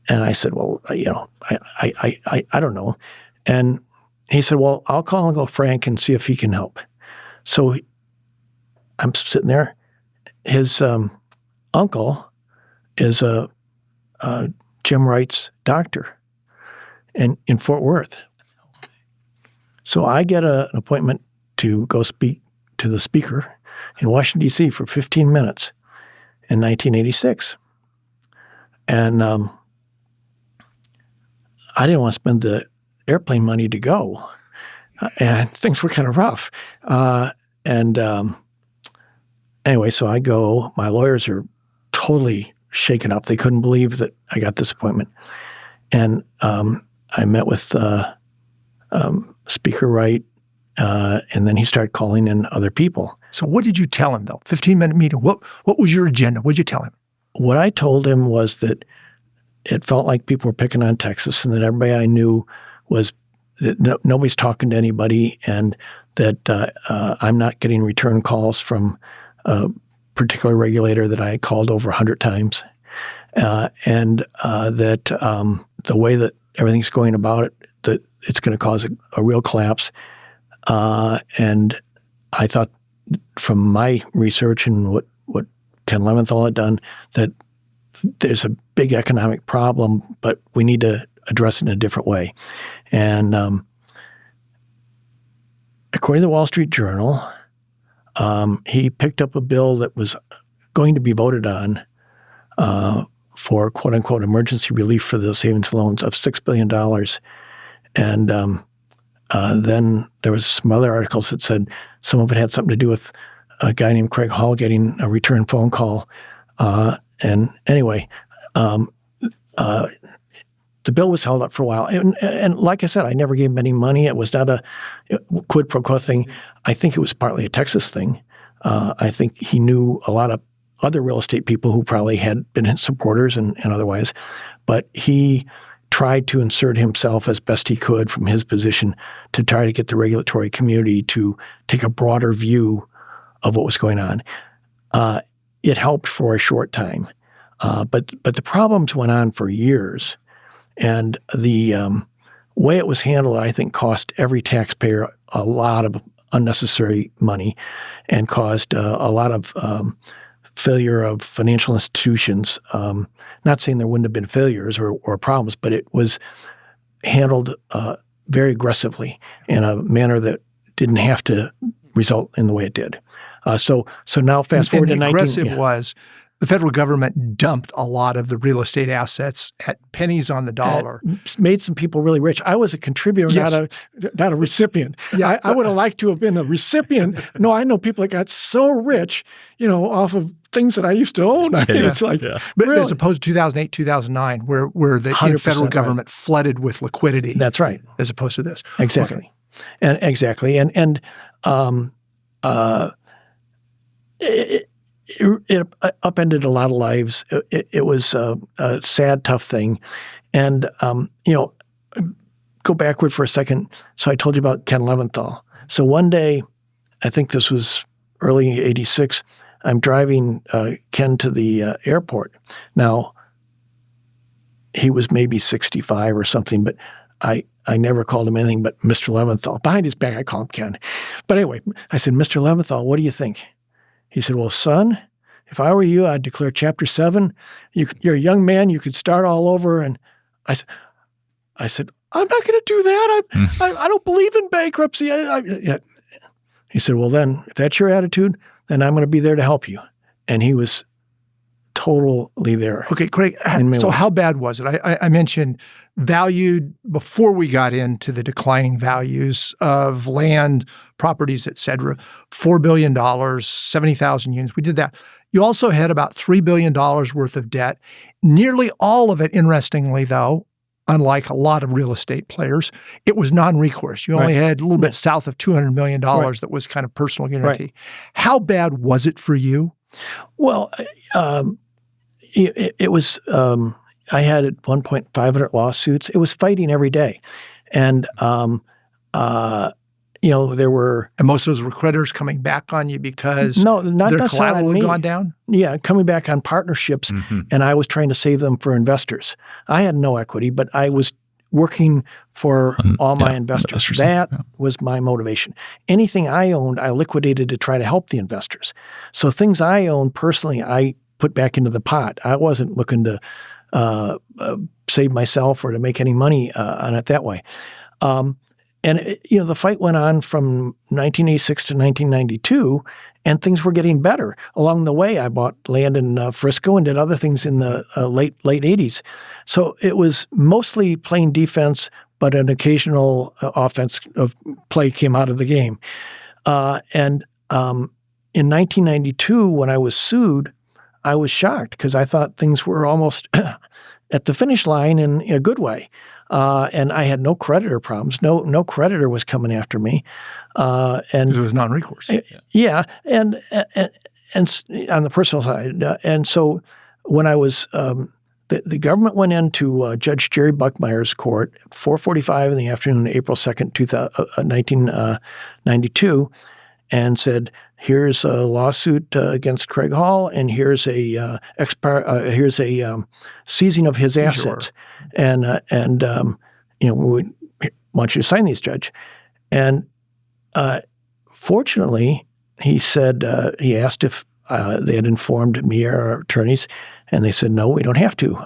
And I said, "Well, I don't know." And he said, "Well, I'll call Uncle Frank and see if he can help." So I'm sitting there. His uncle is a Jim Wright's doctor in Fort Worth. So I get an appointment to go speak to the speaker in Washington, D.C. for 15 minutes in 1986. And I didn't want to spend the airplane money to go. And things were kind of rough. Anyway, so I go. My lawyers are totally shaken up. They couldn't believe that I got this appointment. And I met with Speaker Wright, and then he started calling in other people. So what did you tell him, though? 15-minute meeting. What was your agenda? What did you tell him? What I told him was that it felt like people were picking on Texas, and that everybody I knew was that nobody's talking to anybody, and that I'm not getting return calls from a particular regulator that I had called over 100 times, and that the way that everything's going about it, that it's going to cause a real collapse. And I thought from my research and what Ken Leventhal had done, that there's a big economic problem, but we need to address it in a different way. And according to the Wall Street Journal, he picked up a bill that was going to be voted on for quote-unquote emergency relief for the savings loans of $6 billion. And then there was some other articles that said some of it had something to do with a guy named Craig Hall getting a return phone call. And anyway, the bill was held up for a while. And like I said, I never gave him any money. It was not a quid pro quo thing. I think it was partly a Texas thing. I think he knew a lot of other real estate people who probably had been his supporters and otherwise. But he tried to insert himself as best he could from his position to try to get the regulatory community to take a broader view of what was going on. It helped for a short time. But the problems went on for years. And the way it was handled, I think, cost every taxpayer a lot of unnecessary money and caused a lot of failure of financial institutions. Not saying there wouldn't have been failures or problems, but it was handled very aggressively in a manner that didn't have to result in the way it did. So now fast forward to 19... aggressive was the federal government dumped a lot of the real estate assets at pennies on the dollar. Made some people really rich. I was a contributor, Yes. not a recipient. Yeah. I would have liked to have been a recipient. No, I know people that got so rich, off of things that I used to own. I mean, it's like, But really? as opposed to 2008, 2009, where the 100% federal right. government flooded with liquidity. That's right. As opposed to this. Exactly. Okay. It upended a lot of lives. It was a sad, tough thing. And, go backward for a second. So I told you about Ken Leventhal. So one day, I think this was early '86, I'm driving Ken to the airport. Now, he was maybe 65 or something, but I never called him anything but Mr. Leventhal. Behind his back, I call him Ken. But anyway, I said, Mr. Leventhal, what do you think? He said, well, son, if I were you, I'd declare Chapter 7. You're a young man. You could start all over. And I said, I'm not going to do that. I don't believe in bankruptcy. He said, well, then, if that's your attitude, then I'm going to be there to help you. And he was totally there. Okay, Craig, so how bad was it? I mentioned valued before we got into the declining values of land, properties, et cetera, $4 billion, 70,000 units. We did that. You also had about $3 billion worth of debt. Nearly all of it, interestingly, though, unlike a lot of real estate players, it was non-recourse. You only had a little bit south of $200 million that was kind of personal guarantee. Right. How bad was it for you? Well, it was, I had at one point 500 lawsuits. It was fighting every day. And, there were... And most of those were creditors coming back on you because their collateral had gone down? Yeah, coming back on partnerships, and I was trying to save them for investors. I had no equity, but I was working for all my investors. That was my motivation. Anything I owned, I liquidated to try to help the investors. So things I owned personally, I put back into the pot. I wasn't looking to save myself or to make any money on it that way. The fight went on from 1986 to 1992, and things were getting better. Along the way, I bought land in Frisco and did other things in the late 80s. So it was mostly playing defense, but an occasional offense of play came out of the game. In 1992, when I was sued, I was shocked because I thought things were almost at the finish line in a good way. And I had no creditor problems. No creditor was coming after me. And it was non-recourse. Yeah, and on the personal side. And so when I was, the government went into Judge Jerry Buckmeyer's court, 4:45 in the afternoon, April 2nd, 1992, and said, here's a lawsuit against Craig Hall, and here's a seizing of his assets, and we want you to sign these, Judge. And fortunately, he said he asked if they had informed me or our attorneys, and they said no, we don't have to.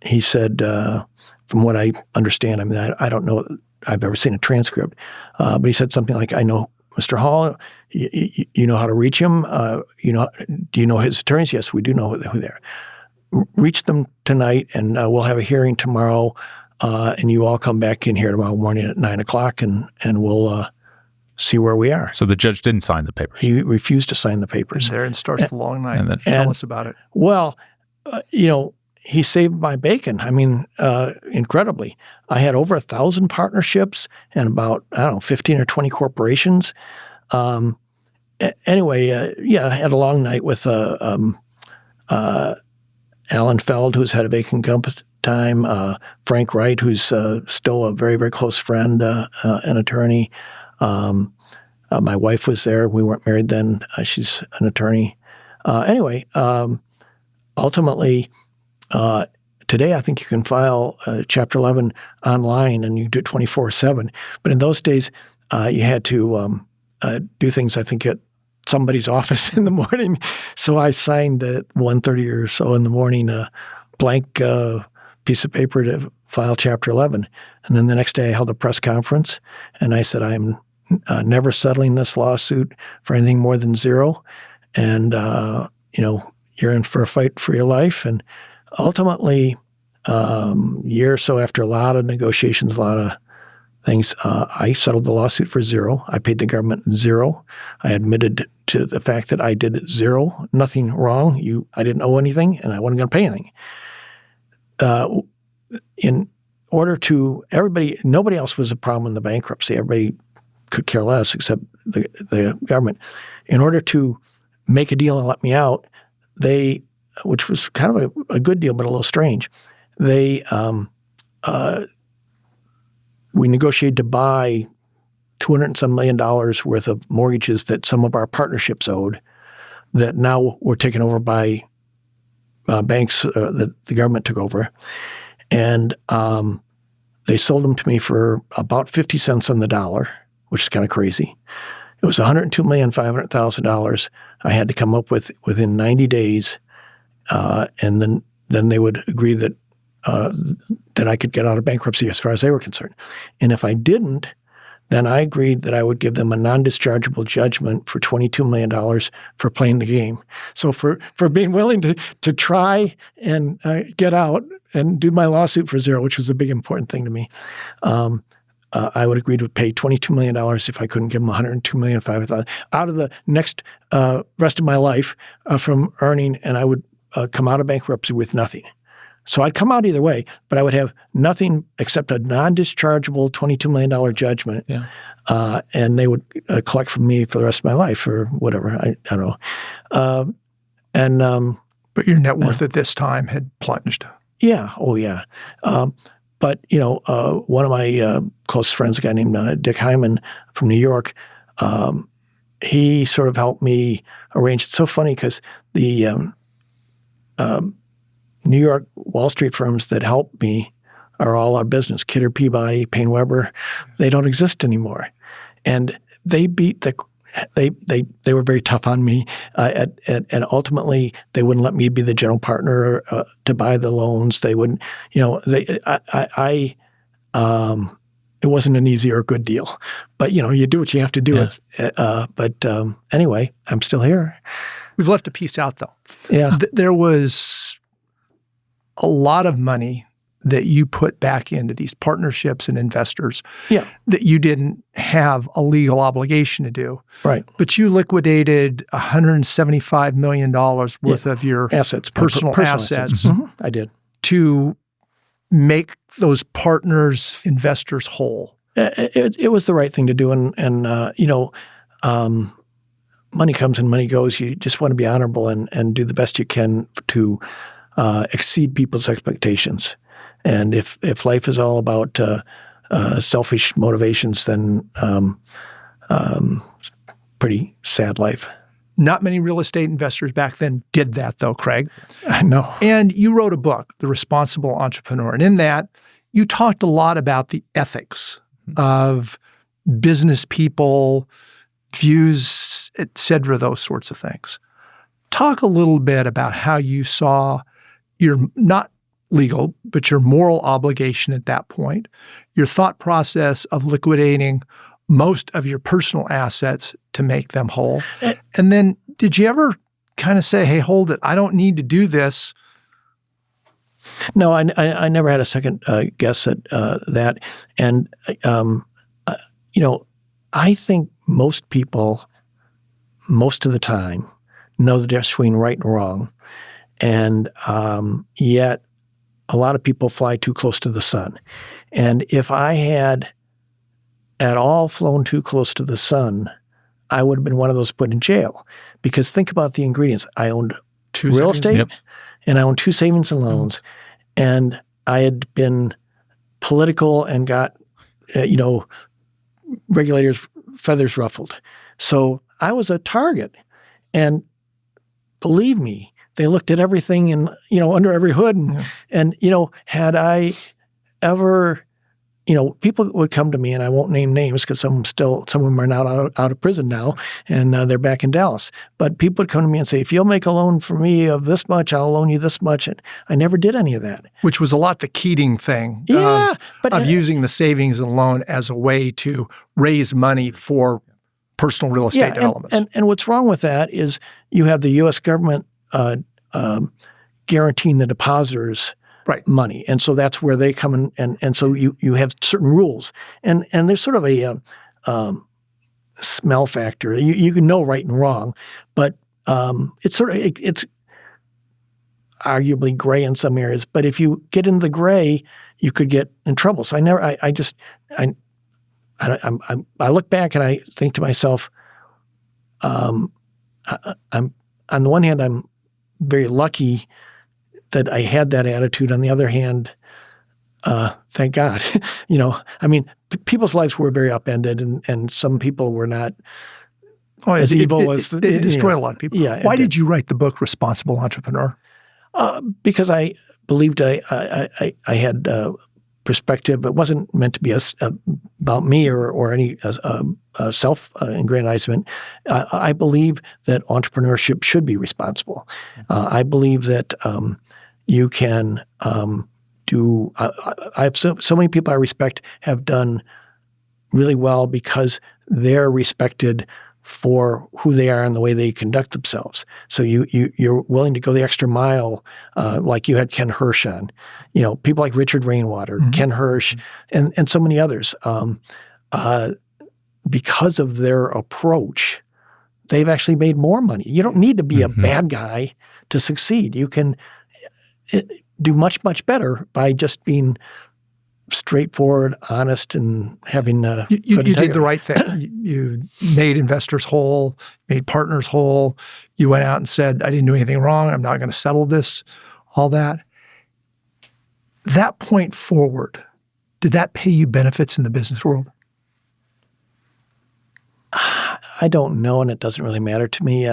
He said, from what I understand, I mean, I don't know. I've ever seen a transcript, but he said something like, I know Mr. Hall, you know how to reach him. Do you know his attorneys? Yes, we do know who they are. Reach them tonight, and we'll have a hearing tomorrow, and you all come back in here tomorrow morning at 9 o'clock, and we'll see where we are. So the judge didn't sign the papers. He refused to sign the papers. Therein starts the long night. Tell us about it. Well, he saved my bacon. I mean, incredibly. I had over 1,000 partnerships and about, 15 or 20 corporations. Anyway, I had a long night with Alan Feld, who's head of Aiken Gump at the time, Frank Wright, who's still a very, very close friend, an attorney. My wife was there. We weren't married then. She's an attorney. Ultimately, today, I think you can file Chapter 11 online, and you do it 24/7. But in those days, you had to do things, I think, at somebody's office in the morning. So I signed at 1:30 or so in the morning a blank piece of paper to file Chapter 11. And then the next day, I held a press conference, and I said, I'm never settling this lawsuit for anything more than zero. And, you're in for a fight for your life. And ultimately, a year or so after a lot of negotiations, a lot of things, I settled the lawsuit for zero. I paid the government zero. I admitted to the fact that I did zero, nothing wrong. I didn't owe anything, and I wasn't going to pay anything. In order to nobody else was a problem in the bankruptcy. Everybody could care less except the government. In order to make a deal and let me out, which was kind of a good deal, but a little strange. They we negotiated to buy $200 and some million worth of mortgages that some of our partnerships owed that now were taken over by banks that the government took over. And they sold them to me for about 50 cents on the dollar, which is kind of crazy. It was $102,500,000 I had to come up with within 90 days, and then they would agree that I could get out of bankruptcy as far as they were concerned. And if I didn't, then I agreed that I would give them a non-dischargeable judgment for $22 million for playing the game. So for being willing to try and get out and do my lawsuit for zero, which was a big important thing to me, I would agree to pay $22 million if I couldn't give them $102,500,000 out of the next rest of my life from earning, and I would come out of bankruptcy with nothing. So I'd come out either way, but I would have nothing except a non-dischargeable $22 million judgment, and they would collect from me for the rest of my life or whatever. I don't know. But your net worth at this time had plunged. Yeah. Oh, yeah. But, one of my close friends, a guy named Dick Hyman from New York, he sort of helped me arrange. It's so funny because the New York Wall Street firms that helped me are all out of business. Kidder, Peabody, Payne Weber, they don't exist anymore. And they beat they were very tough on me, and ultimately they wouldn't let me be the general partner to buy the loans. They wouldn't, it wasn't an easy or good deal. But you do what you have to do. Yeah. Anyway, I'm still here. We've left a piece out though. Yeah, there was a lot of money that you put back into these partnerships and investors that you didn't have a legal obligation to do. Right. But you liquidated $175 million worth of your assets, personal assets. Mm-hmm. I did. To make those partners, investors whole. It was the right thing to do. And money comes and money goes. You just want to be honorable and do the best you can to exceed people's expectations. And if life is all about selfish motivations, then pretty sad life. Not many real estate investors back then did that, though, Craig. I know. And you wrote a book, The Responsible Entrepreneur. And in that, you talked a lot about the ethics of business people, views, et cetera, those sorts of things. Talk a little bit about how you saw your not legal, but your moral obligation at that point, your thought process of liquidating most of your personal assets to make them whole. And then did you ever kind of say, hey, hold it, I don't need to do this? No, I never had a second guess at that. And, I think most people, most of the time, know the difference between right and wrong. And yet a lot of people fly too close to the sun. And if I had at all flown too close to the sun, I would have been one of those put in jail. Because think about the ingredients. I owned real estate, and I owned 2 savings and loans, and I had been political and got, regulators' feathers ruffled. So I was a target. And believe me, they looked at everything and, under every hood. And had I ever, people would come to me, and I won't name names because some of them are now out of prison now, and they're back in Dallas. But people would come to me and say, if you'll make a loan for me of this much, I'll loan you this much. And I never did any of that. Which was a lot the Keating thing of using the savings and loan as a way to raise money for personal real estate developments. And what's wrong with that is you have the U.S. government guaranteeing the depositors money. And so that's where they come in. And so you have certain rules. And there's sort of a smell factor. You can know right and wrong, but it's it's arguably gray in some areas. But if you get into the gray, you could get in trouble. So I look back and I think to myself, I'm on the one hand, I'm very lucky that I had that attitude. On the other hand, thank God. People's lives were very upended, and some people were not as evil as it destroyed a lot of people. Yeah. Why did you write the book Responsible Entrepreneur? Because I believed I had perspective. It wasn't meant to be about me or any self-aggrandizement. I believe that entrepreneurship should be responsible. I believe that you can do. I have so many people I respect have done really well because they're respected for who they are and the way they conduct themselves. So you're willing to go the extra mile, like you had Ken Hirsch on. People like Richard Rainwater, Ken Hirsch, and so many others. Because of their approach, they've actually made more money. You don't need to be a bad guy to succeed. You can do much, much better by just being straightforward, honest, and having you did the right thing. You made investors whole, made partners whole. You went out and said, I didn't do anything wrong. I'm not going to settle this, all that. That point forward, did that pay you benefits in the business world? I don't know, and it doesn't really matter to me.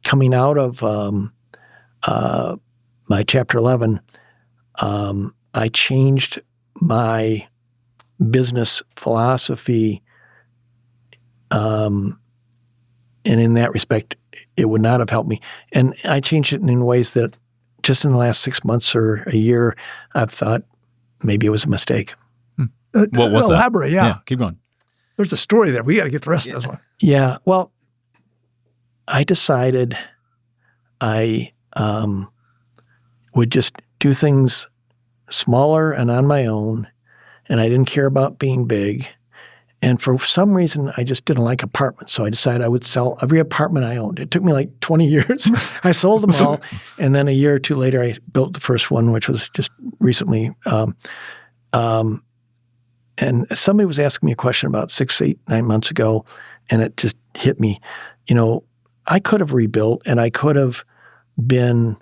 Coming out of my Chapter 11, I changed my business philosophy, and in that respect, it would not have helped me. And I changed it in ways that just in the last 6 months or a year, I've thought maybe it was a mistake. What was that? Elaborate, yeah. Keep going. There's a story there. We got to get the rest of this one. Yeah, well, I decided I would just do things smaller and on my own, and I didn't care about being big. And for some reason, I just didn't like apartments, so I decided I would sell every apartment I owned. It took me like 20 years. I sold them all, and then a year or two later, I built the first one, which was just recently. And somebody was asking me a question about 6, 8, 9 months ago, and it just hit me. I could have rebuilt, and I could have been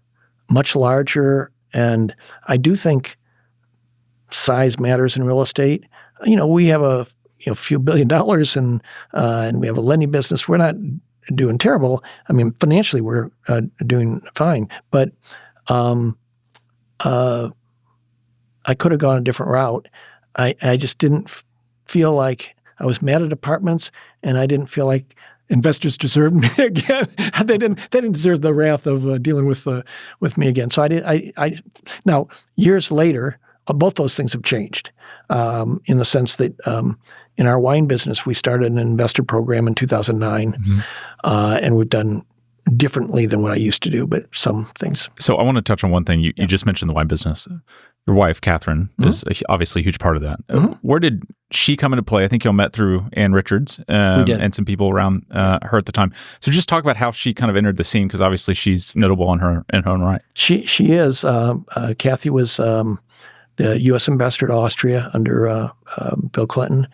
much larger. And I do think size matters in real estate. We have a few $1 billion and we have a lending business. We're not doing terrible. I mean, financially, we're doing fine. But I could have gone a different route. I just didn't feel like I was mad at apartments, and I didn't feel like investors deserved me again. They didn't deserve the wrath of dealing with me again. So now years later, both those things have changed in the sense that in our wine business, we started an investor program in 2009, and we've done differently than what I used to do, but some things. So I want to touch on one thing. You just mentioned the wine business. Your wife, Catherine, is obviously a huge part of that. Where did she come into play? I think y'all met through Ann Richards and some people around her at the time. So just talk about how she kind of entered the scene, because obviously she's notable in her own right. She is. Kathy was the U.S. ambassador to Austria under Bill Clinton.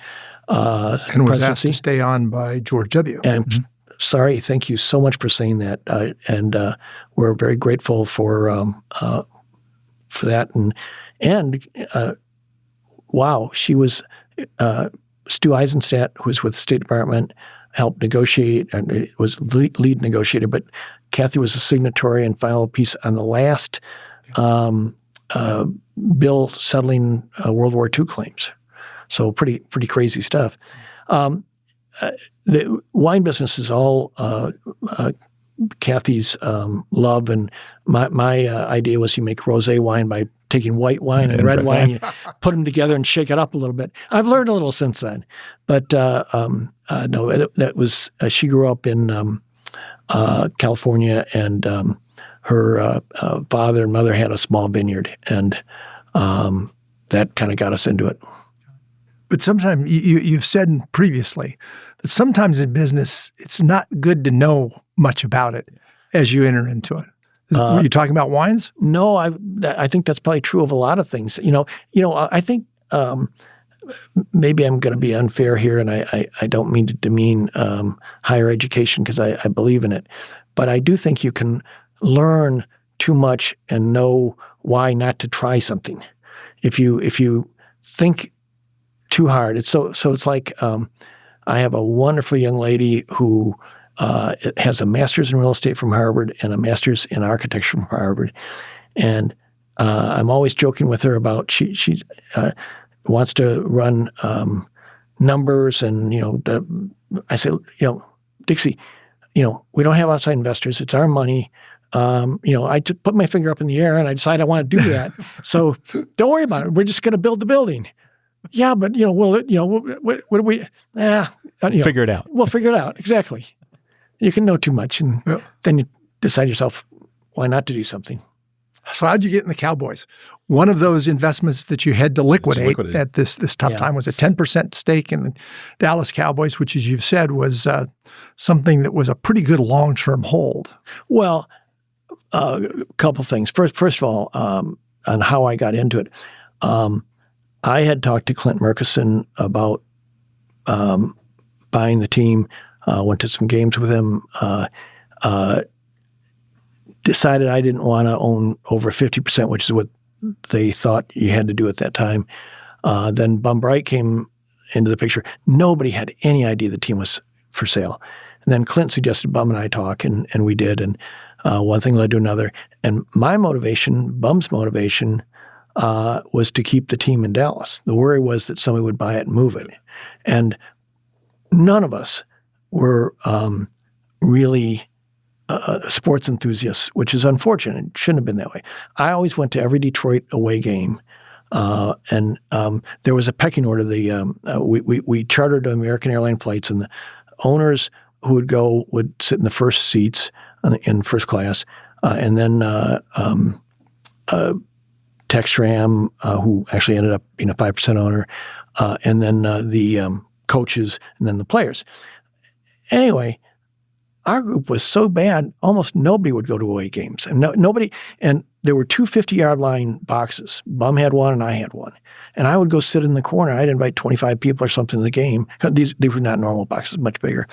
And was asked to stay on by George W. And sorry, thank you so much for saying that. And we're very grateful for that. And wow, she was Stu Eisenstadt, who was with the State Department, helped negotiate and it was lead negotiator. But Kathy was a signatory and filed a piece on the last bill settling World War II claims. So pretty crazy stuff. The wine business is all Kathy's love, and my idea was you make rosé wine by taking white wine and red wine, you put them together and shake it up a little bit. I've learned a little since then, but no, that was she grew up in California, and her father and mother had a small vineyard, and that kind of got us into it. But sometimes you've said previously that sometimes in business it's not good to know much about it as you enter into it. Were you talking about wines? No, I think that's probably true of a lot of things. I think maybe I'm going to be unfair here, and I don't mean to demean higher education because I believe in it, but I do think you can learn too much and know why not to try something. If you think too hard, it's it's like I have a wonderful young lady who has a master's in real estate from Harvard and a master's in architecture from Harvard, and I'm always joking with her about she wants to run numbers, and I say, Dixie, we don't have outside investors. It's our money. I put my finger up in the air and I decide I want to do that. So don't worry about it. We're just going to build the building. Yeah, but what do we? Figure it out. We'll figure it out. Exactly. You can know too much, and then you decide yourself why not to do something. So how'd you get in the Cowboys? One of those investments that you had to liquidate at this tough time was a 10% stake in the Dallas Cowboys, which, as you've said, was something that was a pretty good long-term hold. Well, a couple things. First of all, on how I got into it, I had talked to Clint Murkison about buying the team, went to some games with him, decided I didn't want to own over 50%, which is what they thought you had to do at that time. Then Bum Bright came into the picture. Nobody had any idea the team was for sale. And then Clint suggested Bum and I talk, and we did. And one thing led to another. And my motivation, Bum's motivation, was to keep the team in Dallas. The worry was that somebody would buy it and move it. And none of us were really sports enthusiasts, which is unfortunate. It shouldn't have been that way. I always went to every Detroit away game, and there was a pecking order. We chartered American airline flights, and the owners who would go would sit in the first seats in first class, and then Tex Schramm, who actually ended up being a 5% owner, and then the coaches, and then the players. Anyway, our group was so bad, almost nobody would go to away games. And nobody, and there were two 50-yard line boxes. Bum had one and I had one. And I would go sit in the corner. I'd invite 25 people or something to the game. These were not normal boxes, much bigger.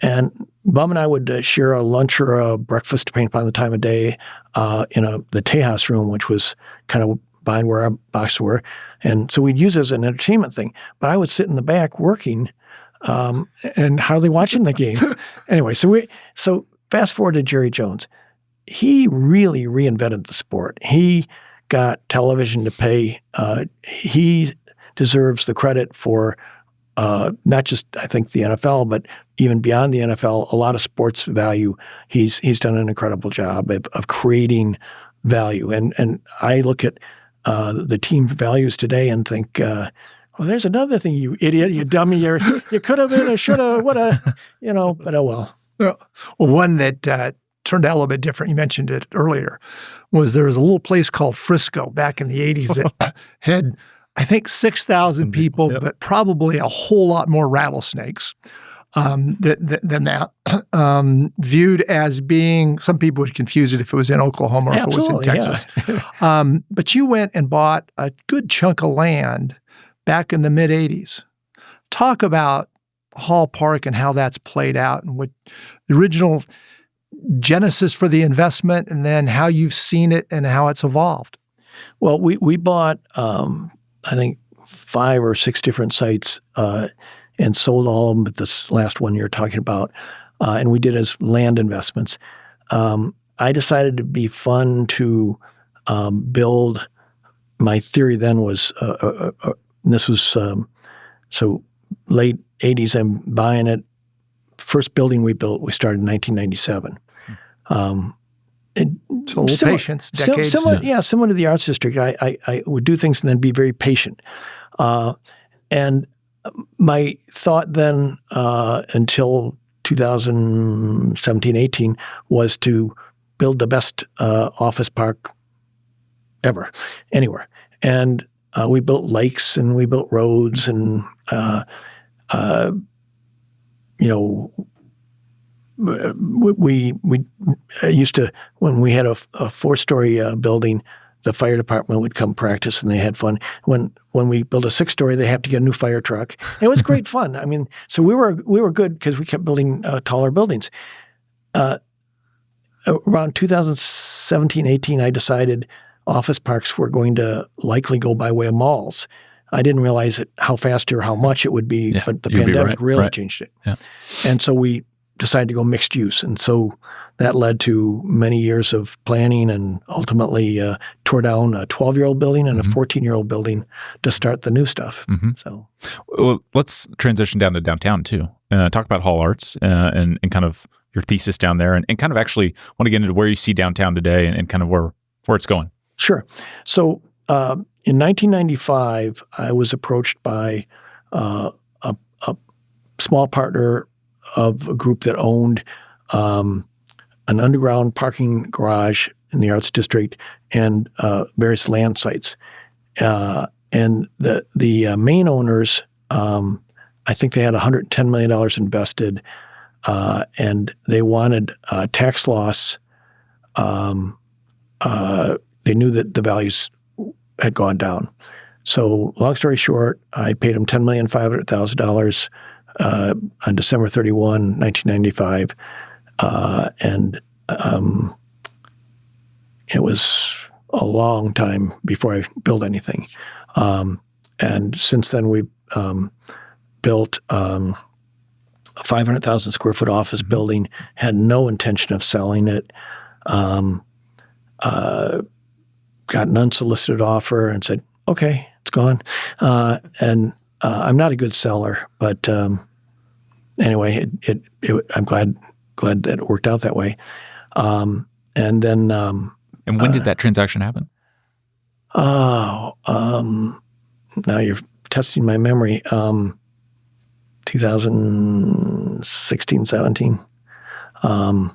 And Bum and I would share a lunch or a breakfast, depending upon the time of day, in the Tejas room, which was kind of behind where our boxes were. And so we'd use it as an entertainment thing. But I would sit in the back working and hardly watching the game. Anyway, so fast forward to Jerry Jones. He really reinvented the sport. He got television to pay. He deserves the credit for not just, I think, the NFL, but even beyond the NFL, a lot of sports value. He's done an incredible job of creating value. And I look at the team values today and think, well, there's another thing, you idiot, you dummy. You could have been, should have, would have, but oh well. Well, one that turned out a little bit different, you mentioned it earlier, was there was a little place called Frisco back in the 80s that had, I think, 6,000 people, but probably a whole lot more rattlesnakes than that. Viewed as being, some people would confuse it if it was in Oklahoma or if it was in Texas. Yeah. But you went and bought a good chunk of land back in the mid-'80s. Talk about Hall Park and how that's played out and what the original genesis for the investment and then how you've seen it and how it's evolved. Well, we bought, I think, 5 or 6 different sites and sold all of them, but this last one you're talking about, and we did as land investments. I decided it'd be fun to build. My theory then was, this was so late 80s, I'm buying it. First building we built, we started in 1997. So a little patience, decades. Similar to the Arts District. I would do things and then be very patient. And my thought then until 2017, 18 was to build the best office park ever, anywhere. And we built lakes and we built roads and, we used to, when we had a 4-story building, the fire department would come practice and they had fun. When we built a 6-story, they have to get a new fire truck. It was great fun. I mean, so we were good because we kept building taller buildings. Around 2017, 18, I decided office parks were going to likely go by way of malls. I didn't realize how fast or how much it would be, but the pandemic really changed it. Yeah. And so we decided to go mixed use. And so that led to many years of planning and ultimately tore down a 12-year-old building and a 14-year-old building to start the new stuff. So, well, let's transition down to downtown too. Talk about Hall Arts and kind of your thesis down there and kind of actually want to get into where you see downtown today and kind of where it's going. Sure. So in 1995, I was approached by a small partner of a group that owned an underground parking garage in the Arts District and various land sites. And the main owners, I think they had $110 million invested, and they wanted tax loss. They knew that the values had gone down. So long story short, I paid them $10,500,000 on December 31, 1995. And it was a long time before I built anything. And since then, we built a 500,000 square foot office building, had no intention of selling it. Got an unsolicited offer and said, okay, it's gone. And I'm not a good seller, but anyway, I'm glad that it worked out that way. And then, and when did that transaction happen? Now you're testing my memory. 2016, 17. And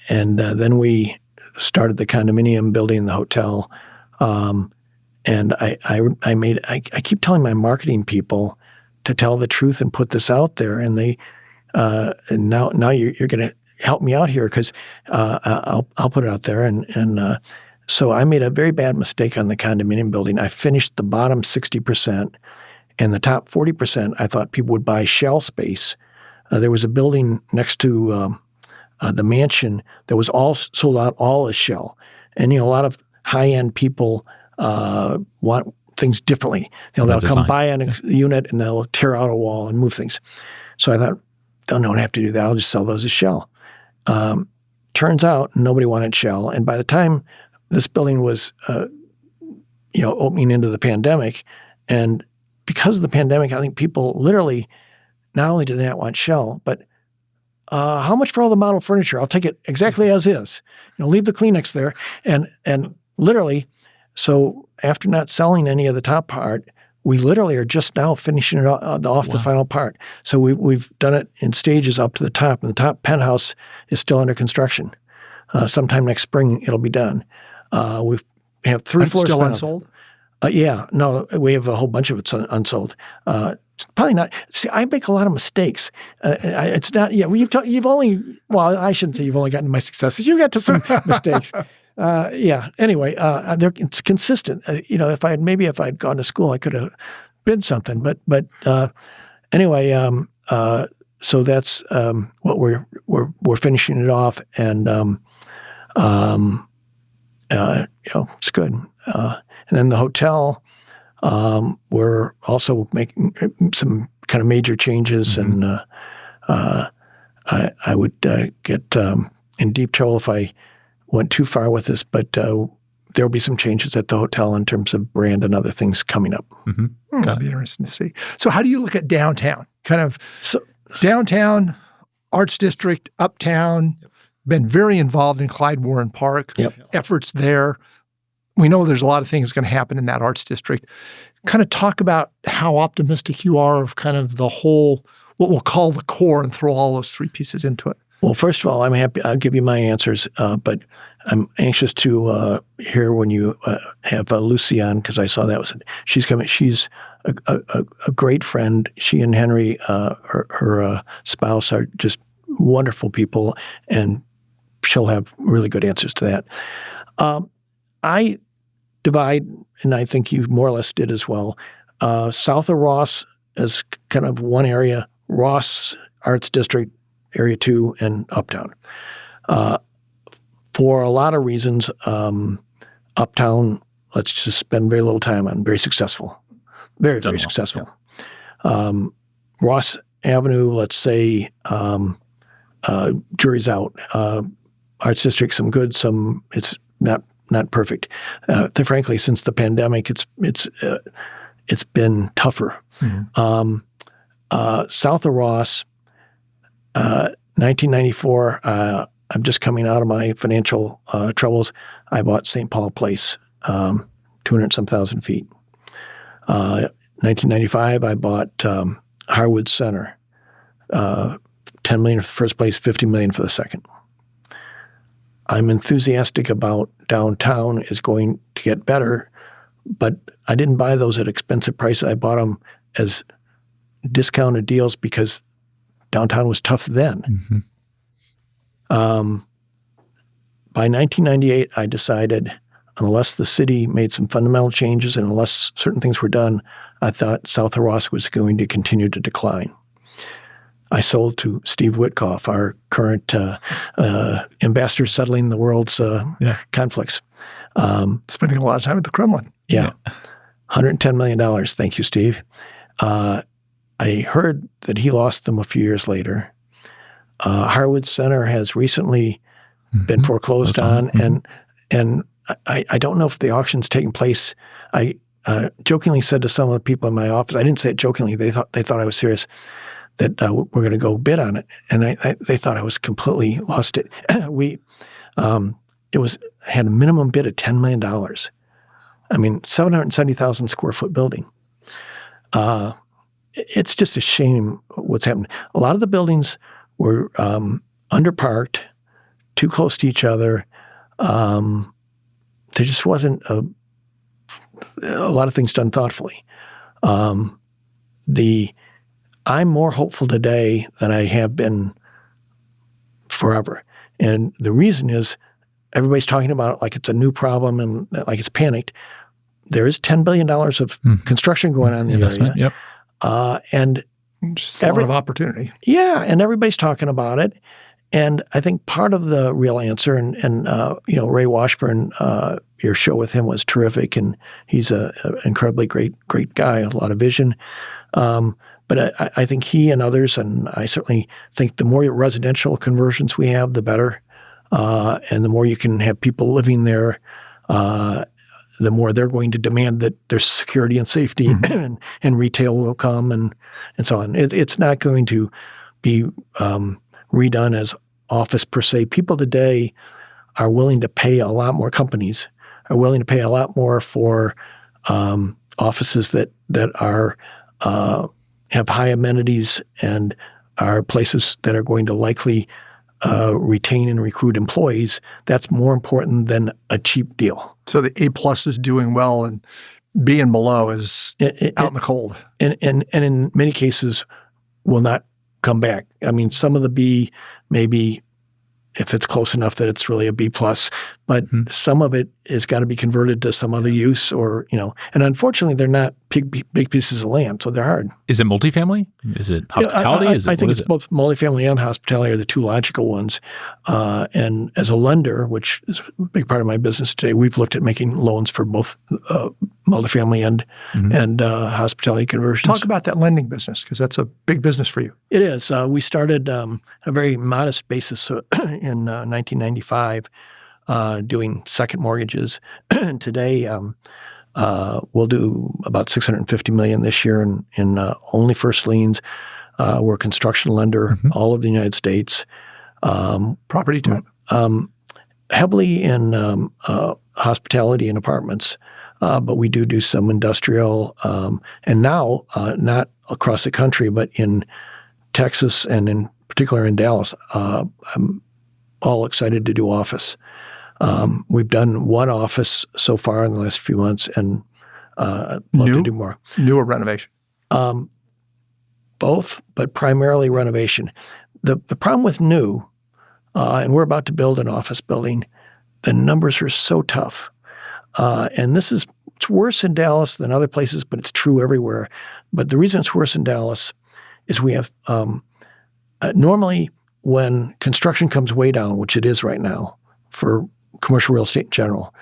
then we started the condominium building, the hotel. And I keep telling my marketing people to tell the truth and put this out there. And they, and now you're going to help me out here because I'll put it out there. And so I made a very bad mistake on the condominium building. I finished the bottom 60%, and the top 40% I thought people would buy shell space. There was a building next to the mansion that was all sold out all as shell. And, a lot of high-end people want things differently. They'll come buy a unit and they'll tear out a wall and move things. So I thought, don't have to do that. I'll just sell those as shell. Turns out nobody wanted shell. And by the time this building was, opening into the pandemic, and because of the pandemic, I think people literally, not only do they not want shell, but how much for all the model furniture? I'll take it exactly as is. Leave the Kleenex there. And literally, so after not selling any of the top part, we literally are just now finishing it off the final part. So we've done it in stages up to the top, and the top penthouse is still under construction. Sometime next spring, it'll be done. We have 3 floors. Still unsold? Yeah. No, we have a whole bunch of it's unsold. Probably not. See, I make a lot of mistakes. It's not. Yeah. You've only. Well, I shouldn't say you've only gotten my successes. You got to some mistakes. Yeah. Anyway, it's consistent. If I'd gone to school, I could have been something. But anyway, so that's what we're finishing it off, and it's good. And then the hotel, we're also making some kind of major changes, and I would get in deep trouble if I went too far with this, but there will be some changes at the hotel in terms of brand and other things coming up. That'd be interesting to see. So how do you look at downtown? Downtown, Arts District, Uptown, been very involved in Clyde Warren Park, efforts there. We know there's a lot of things going to happen in that Arts District. Kind of talk about how optimistic you are of kind of the whole, what we'll call the core, and throw all those 3 pieces into it. Well, first of all, I'm happy. I'll give you my answers, but I'm anxious to hear when you have Lucy on, because I saw that she's coming. She's a great friend. She and Henry, her spouse, are just wonderful people, and she'll have really good answers to that. I divide, and I think you more or less did as well, south of Ross as kind of one area, Ross Arts District, Area 2, and Uptown. for a lot of reasons, Uptown, let's just spend very little time on, very successful. Very, very successful. Ross Avenue, let's say, jury's out. Arts District, some good, some it's not perfect. Frankly, since the pandemic, it's been tougher. South of Ross, 1994. I'm just coming out of my financial troubles. I bought St. Paul Place, 200-some thousand feet. 1995, I bought Harwood Center, $10 million for the first place, $50 million for the second. I'm enthusiastic about downtown is going to get better, but I didn't buy those at expensive prices. I bought them as discounted deals because downtown was tough then. By 1998, I decided unless the city made some fundamental changes and unless certain things were done, I thought South of Ross was going to continue to decline. I sold to Steve Witkoff, our current ambassador settling the world's conflicts. Spending a lot of time at the Kremlin. Yeah. $110 million. Thank you, Steve. I heard that he lost them a few years later. Harwood Center has recently been foreclosed on, and I don't know if the auction's taking place. I jokingly said to some of the people in my office, I didn't say it jokingly, they thought I was serious, that we're going to go bid on it. And they thought I was completely lost it. It had a minimum bid of $10 million. I mean, 770,000 square foot building. It's just a shame what's happened. A lot of the buildings were underparked, too close to each other. There just wasn't a lot of things done thoughtfully. I'm more hopeful today than I have been forever. And the reason is everybody's talking about it like it's a new problem and like it's panicked. There is $10 billion of construction going on in the investment. area. Yep. And just a lot of opportunity. Yeah, and everybody's talking about it. And I think part of the real answer, and Ray Washburn, your show with him was terrific, and he's an incredibly great guy, a lot of vision. But I think he and others, and I certainly think the more residential conversions we have, the better. And the more you can have people living there, the more they're going to demand that there's security and safety, and retail will come and so on. It's not going to be redone as office per se. People today are willing to pay a lot more. Companies are willing to pay a lot more for offices that are have high amenities and are places that are going to likely retain and recruit employees. That's more important than a cheap deal. So the A+ is doing well, and B and below is out in the cold. And in many cases will not come back. I mean, some of the B maybe if it's close enough that it's really a B+, but some of it has got to be converted to some other use, or and unfortunately they're not big pieces of land, so they're hard. Is it multifamily? Is it hospitality? I think it's both multifamily and hospitality are the two logical ones. And as a lender, which is a big part of my business today, we've looked at making loans for both multifamily and hospitality conversions. Talk about that lending business, because that's a big business for you. It is. We started a very modest basis in 1995 doing second mortgages. Today, we'll do about $650 million this year in only first liens. We're a construction lender, all of the United States. Property type? Heavily in hospitality and apartments, but we do some industrial. And now, not across the country, but in Texas and in particular in Dallas, I'm all excited to do office. We've done one office so far in the last few months, and I'd love to do more. New or renovation? Both, but primarily renovation. The problem with new, and we're about to build an office building, the numbers are so tough. And it's worse in Dallas than other places, but it's true everywhere. But the reason it's worse in Dallas is we have normally when construction comes way down, which it is right now, for commercial real estate in general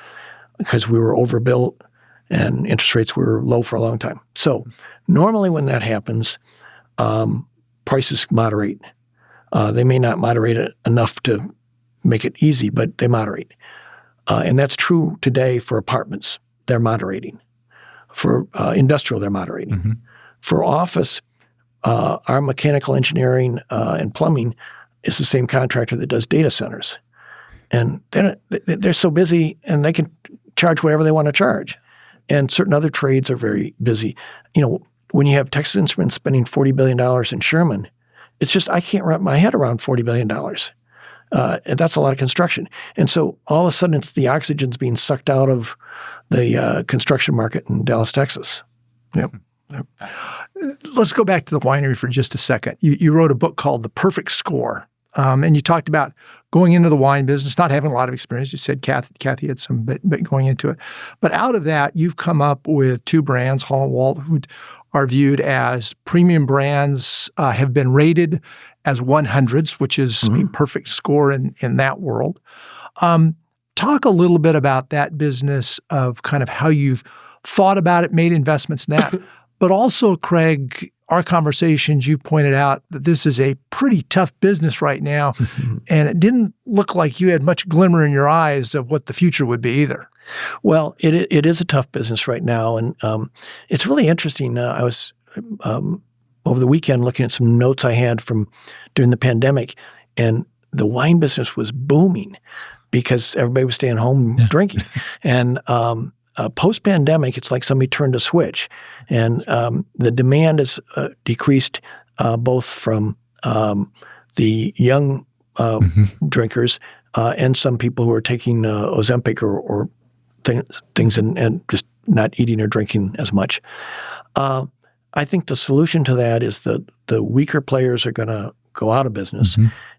because we were overbuilt and interest rates were low for a long time. So normally when that happens, prices moderate. They may not moderate it enough to make it easy, but they moderate. And that's true today for apartments. They're moderating. For industrial, they're moderating. Mm-hmm. For office, our mechanical engineering and plumbing is the same contractor that does data centers. And they're so busy and they can charge whatever they want to charge. And certain other trades are very busy. You know, when you have Texas Instruments spending $40 billion in Sherman, it's just I can't wrap my head around $40 billion. And that's a lot of construction. And so all of a sudden it's the oxygen's being sucked out of the construction market in Dallas, Texas. Yep. Let's go back to the winery for just a second. You wrote a book called The Perfect Score. And you talked about going into the wine business, not having a lot of experience. You said Kathy had some, but going into it. But out of that, you've come up with two brands, Hall & Walt, who are viewed as premium brands, have been rated as 100s, which is a perfect score in that world. Talk a little bit about that business of kind of how you've thought about it, made investments in that. But also, Craig, our conversations, you pointed out that this is a pretty tough business right now, and it didn't look like you had much glimmer in your eyes of what the future would be either. Well, it is a tough business right now, and it's really interesting. I was over the weekend looking at some notes I had from during the pandemic, and the wine business was booming because everybody was staying home drinking. And post-pandemic, it's like somebody turned a switch, and the demand has decreased both from the young drinkers and some people who are taking Ozempic or things and just not eating or drinking as much. I think the solution to that is the weaker players are going to go out of business,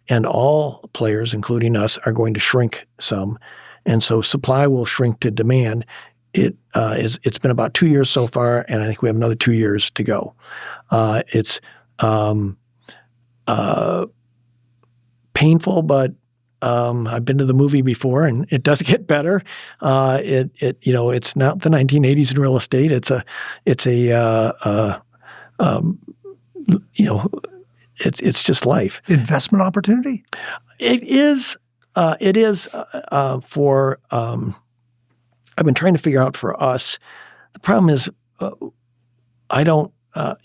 and all players, including us, are going to shrink some, and so supply will shrink to demand. It's been about 2 years so far, and I think we have another 2 years to go. It's painful, but I've been to the movie before, and it does get better. It's not the 1980s in real estate. It's just life. Investment opportunity? It is for. I've been trying to figure out for us. The problem is, I don't.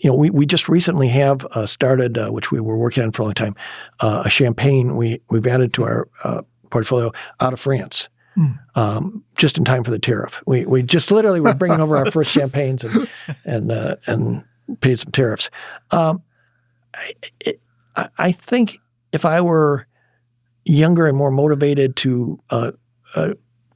We just recently have started, which we were working on for a long time, a champagne we've added to our portfolio out of France, just in time for the tariff. We just literally were bringing over our first champagnes and paid some tariffs. I think if I were younger and more motivated to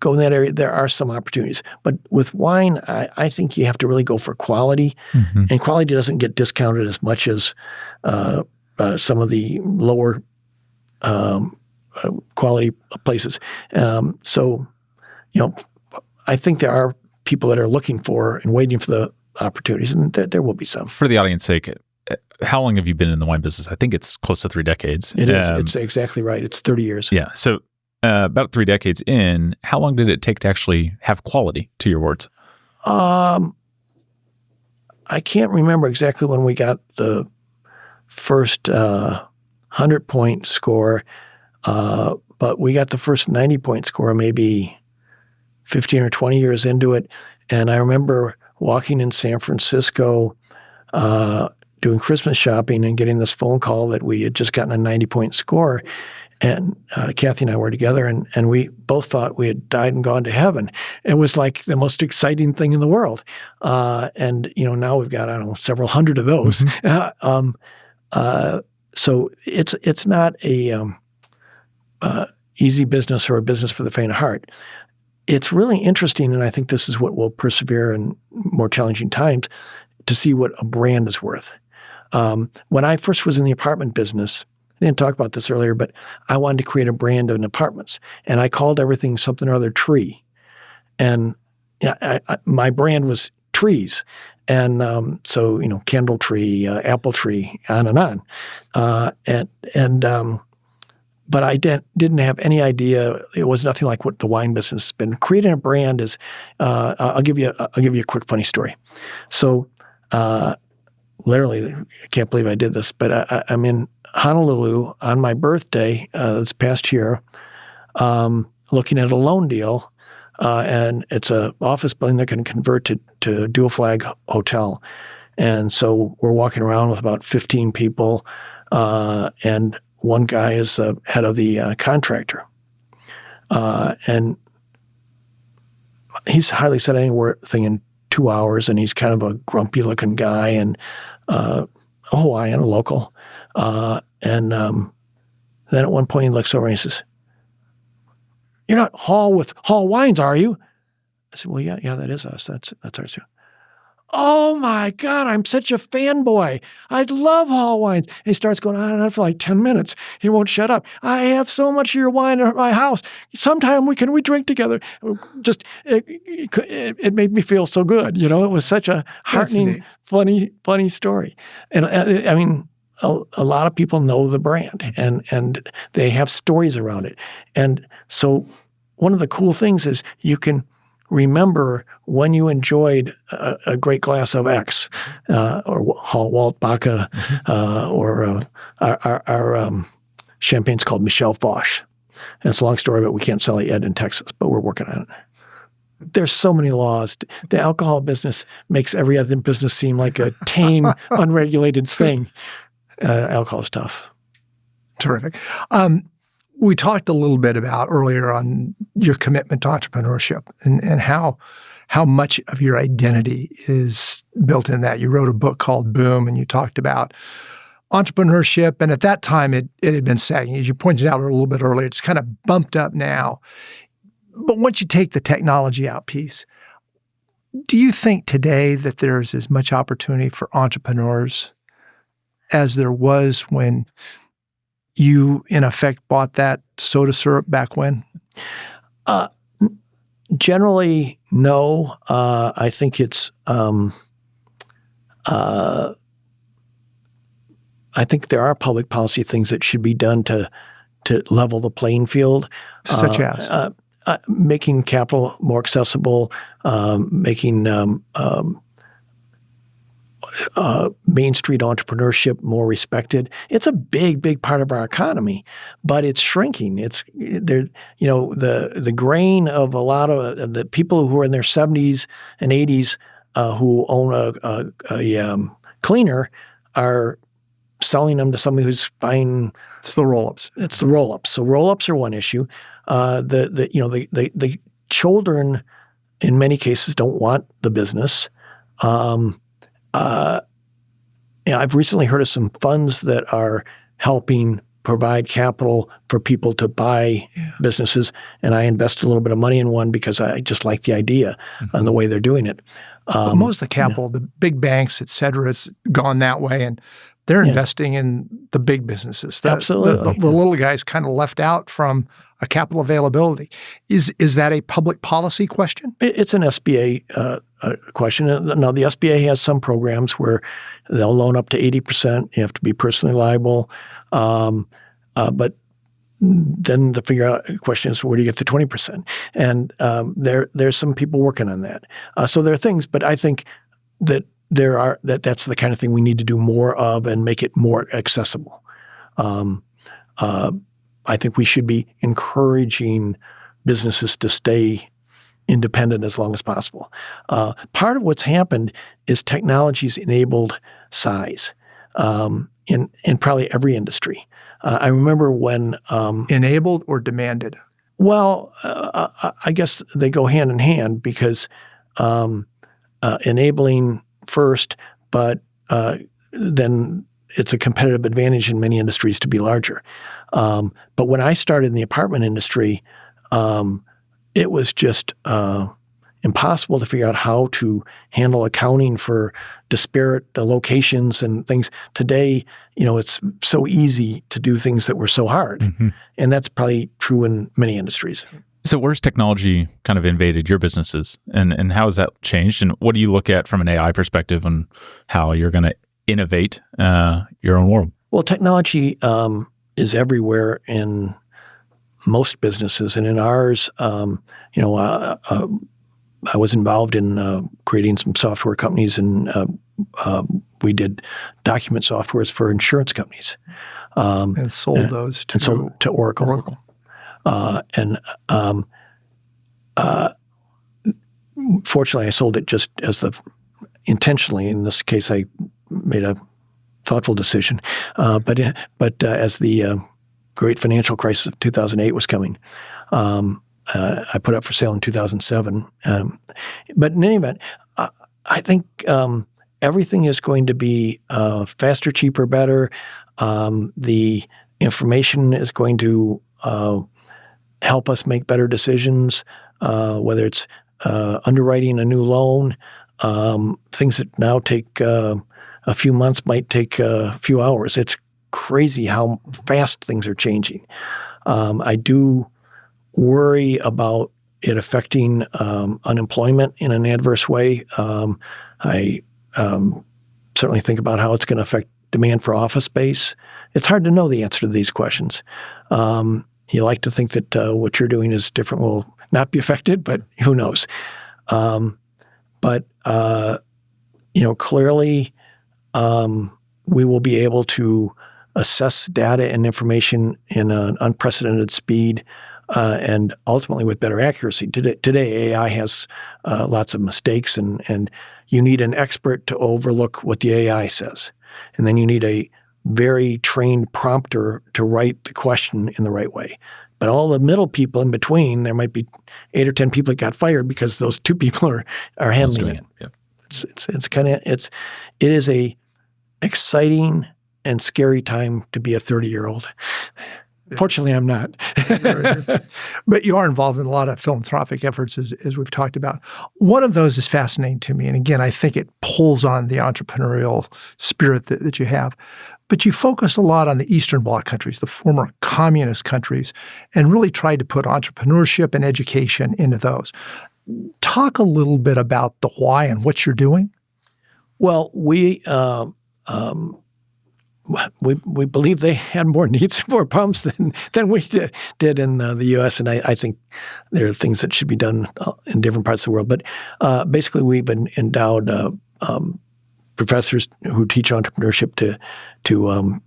go in that area, there are some opportunities. But with wine, I think you have to really go for quality. And quality doesn't get discounted as much as some of the lower quality places. So, I think there are people that are looking for and waiting for the opportunities, and there will be some. For the audience's sake, how long have you been in the wine business? I think it's close to 3 decades. It is. It's exactly right. It's 30 years. Yeah. So about 3 decades in, how long did it take to actually have quality, to your words? I can't remember exactly when we got the first 100-point score, but we got the first 90-point score maybe 15 or 20 years into it. And I remember walking in San Francisco doing Christmas shopping and getting this phone call that we had just gotten a 90-point score. And Kathy and I were together, and we both thought we had died and gone to heaven. It was like the most exciting thing in the world. And now we've got, I don't know, several hundred of those. So it's not a easy business or a business for the faint of heart. It's really interesting, and I think this is what will persevere in more challenging times, to see what a brand is worth. When I first was in the apartment business, I didn't talk about this earlier, but I wanted to create a brand in apartments, and I called everything something or other tree. And my brand was trees. And so, candle tree, apple tree, on and on. but I didn't have any idea. It was nothing like what the wine business has been. Creating a brand is. I'll give you a quick funny story. So, literally, I can't believe I did this, but I'm in Honolulu on my birthday this past year, looking at a loan deal, and it's an office building they're going to convert to dual flag hotel. And so we're walking around with about 15 people, and one guy is the head of the contractor. And he's hardly said anything in 2 hours, and he's kind of a grumpy-looking guy and a Hawaiian, a local. And then at one point he looks over and he says, "You're not Hall with Hall Wines, are you?" I said, "Well, yeah, that is us. That's ours too." "Oh my God, I'm such a fanboy. I love Hall Wines." And he starts going on and on for like 10 minutes. He won't shut up. "I have so much of your wine at my house. Sometime we drink together." Just, it made me feel so good. You know, it was such a heartening, funny story. And I mean, a lot of people know the brand and they have stories around it. And so one of the cool things is you can remember when you enjoyed a great glass of X, or Walt Baca, or our champagne's called Michel Foch. And it's a long story, but we can't sell it yet in Texas, but we're working on it. There's so many laws. The alcohol business makes every other business seem like a tame, unregulated thing. Alcohol is tough. Terrific. We talked a little bit about earlier on your commitment to entrepreneurship and how much of your identity is built in that. You wrote a book called Boom, and you talked about entrepreneurship. And at that time, it had been sagging. As you pointed out a little bit earlier, it's kind of bumped up now. But once you take the technology out piece, do you think today that there's as much opportunity for entrepreneurs as there was when you, in effect, bought that soda syrup back when? Generally, no. I think it's. I think there are public policy things that should be done to level the playing field, such as making capital more accessible, making Main Street entrepreneurship more respected. It's a big part of our economy, but it's shrinking. It's there. You know, the grain of a lot of the people who are in their 70s and 80s who own a cleaner are selling them to somebody who's buying. It's the roll-ups. It's the roll-ups. So roll-ups are one issue. The children in many cases don't want the business. I've recently heard of some funds that are helping provide capital for people to buy businesses, and I invested a little bit of money in one because I just like the idea and the way they're doing it. But most of the capital, the big banks, et cetera, has gone that way, and they're investing in the big businesses. Absolutely. The little guys kind of left out from a capital availability. Is that a public policy question? It's an SBA question. Now, the SBA has some programs where they'll loan up to 80%. You have to be personally liable. But then the question is, where do you get the 20%? And there's some people working on that. So there are things, but I think that that's the kind of thing we need to do more of and make it more accessible. I think we should be encouraging businesses to stay independent as long as possible. Part of what's happened is technology's enabled size in probably every industry. I remember when enabled or demanded? Well, I guess they go hand in hand because enabling first, but then it's a competitive advantage in many industries to be larger. But when I started in the apartment industry, it was just impossible to figure out how to handle accounting for disparate locations and things. Today, it's so easy to do things that were so hard. Mm-hmm. And that's probably true in many industries. So where's technology kind of invaded your businesses, and how has that changed? And what do you look at from an AI perspective on how you're going to innovate your own world? Well, technology is everywhere in most businesses, and in ours, I was involved in creating some software companies, and we did document softwares for insurance companies. And sold those to Oracle. Fortunately, I sold it just as intentionally. In this case, I made a thoughtful decision. But as the great financial crisis of 2008 was coming, I put it up for sale in 2007. But in any event, I think everything is going to be faster, cheaper, better. The information is going to help us make better decisions, whether it's underwriting a new loan. Things that now take a few months might take a few hours. It's crazy how fast things are changing. I do worry about it affecting unemployment in an adverse way. I certainly think about how it's going to affect demand for office space. It's hard to know the answer to these questions. You like to think that what you're doing is different, will not be affected, but who knows? Clearly, we will be able to assess data and information in an unprecedented speed and ultimately with better accuracy. Today AI has lots of mistakes, and you need an expert to overlook what the AI says. And then you need a very trained prompter to write the question in the right way. But all the middle people in between, there might be 8 or 10 people that got fired because those 2 people are handling it. Yeah. It is a exciting and scary time to be a 30-year-old. Fortunately, I'm not. But you are involved in a lot of philanthropic efforts, as we've talked about. One of those is fascinating to me. And again, I think it pulls on the entrepreneurial spirit that you have. But you focus a lot on the Eastern Bloc countries, the former communist countries, and really tried to put entrepreneurship and education into those. Talk a little bit about the why and what you're doing. Well, we believe they had more needs, more problems than we did in the U.S. And I think there are things that should be done in different parts of the world. But basically, we've been endowed professors who teach entrepreneurship to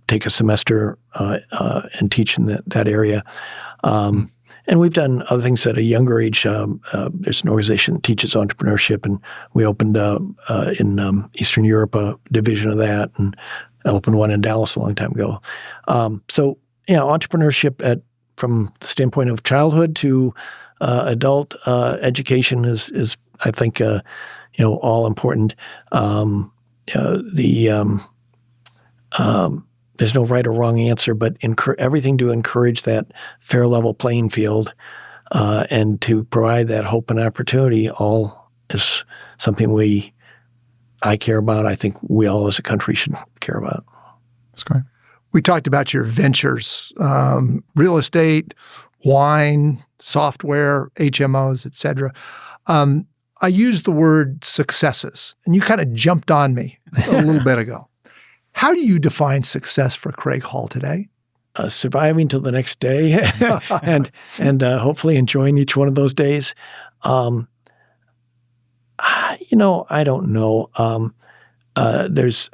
take a semester and teach in that area. And we've done other things at a younger age. There's an organization that teaches entrepreneurship, and we opened in Eastern Europe a division of that, and I opened one in Dallas a long time ago. So, entrepreneurship from the standpoint of childhood to adult education is I think, all important. There's no right or wrong answer, but everything to encourage that fair level playing field and to provide that hope and opportunity all is something I care about. I think we all as a country should care about. That's great. We talked about your ventures, real estate, wine, software, HMOs, et cetera. I used the word successes, and you kind of jumped on me a little bit ago. How do you define success for Craig Hall today? Surviving till the next day and hopefully enjoying each one of those days. I don't know. There's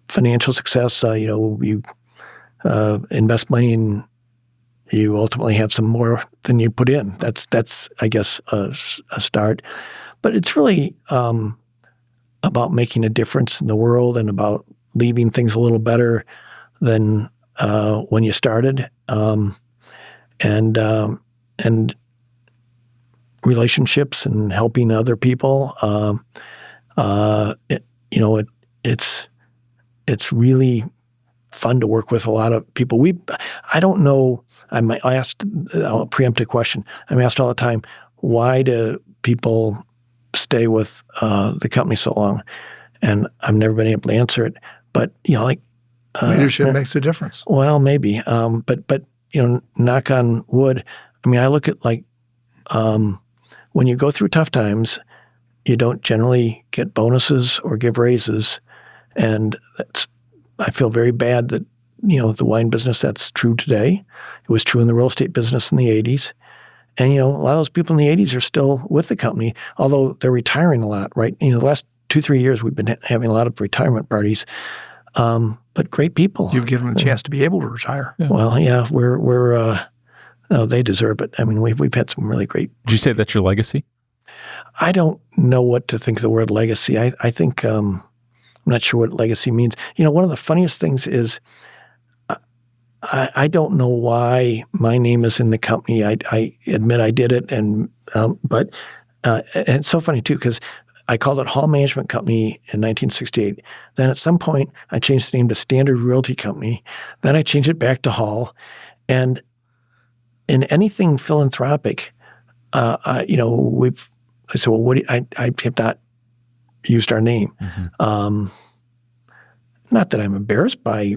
financial success. You invest money and you ultimately have some more than you put in. That's I guess, a start. But it's really about making a difference in the world and about leaving things a little better than when you started, and relationships and helping other people. It's really fun to work with a lot of people. I don't know. I'll preempt a question. I'm asked all the time, why do people stay with the company so long? And I've never been able to answer it. But leadership makes a difference. Well, maybe. But knock on wood. I mean, I look at when you go through tough times, you don't generally get bonuses or give raises, and I feel very bad that the wine business. That's true today. It was true in the real estate business in the 80s. And, a lot of those people in the 80s are still with the company, although they're retiring a lot, right? The last 2-3 years, we've been having a lot of retirement parties. But great people. You've given them a chance to be able to retire. Yeah. Well, yeah, no, they deserve it. I mean, we've had some really great. Would you say that's your legacy? I don't know what to think of the word legacy. I think, I'm not sure what legacy means. One of the funniest things is I don't know why my name is in the company. I admit I did it, but it's so funny too, because I called it Hall Management Company in 1968. Then at some point, I changed the name to Standard Realty Company. Then I changed it back to Hall. And in anything philanthropic, I said, well, I have not used our name. Mm-hmm. Not that I'm embarrassed by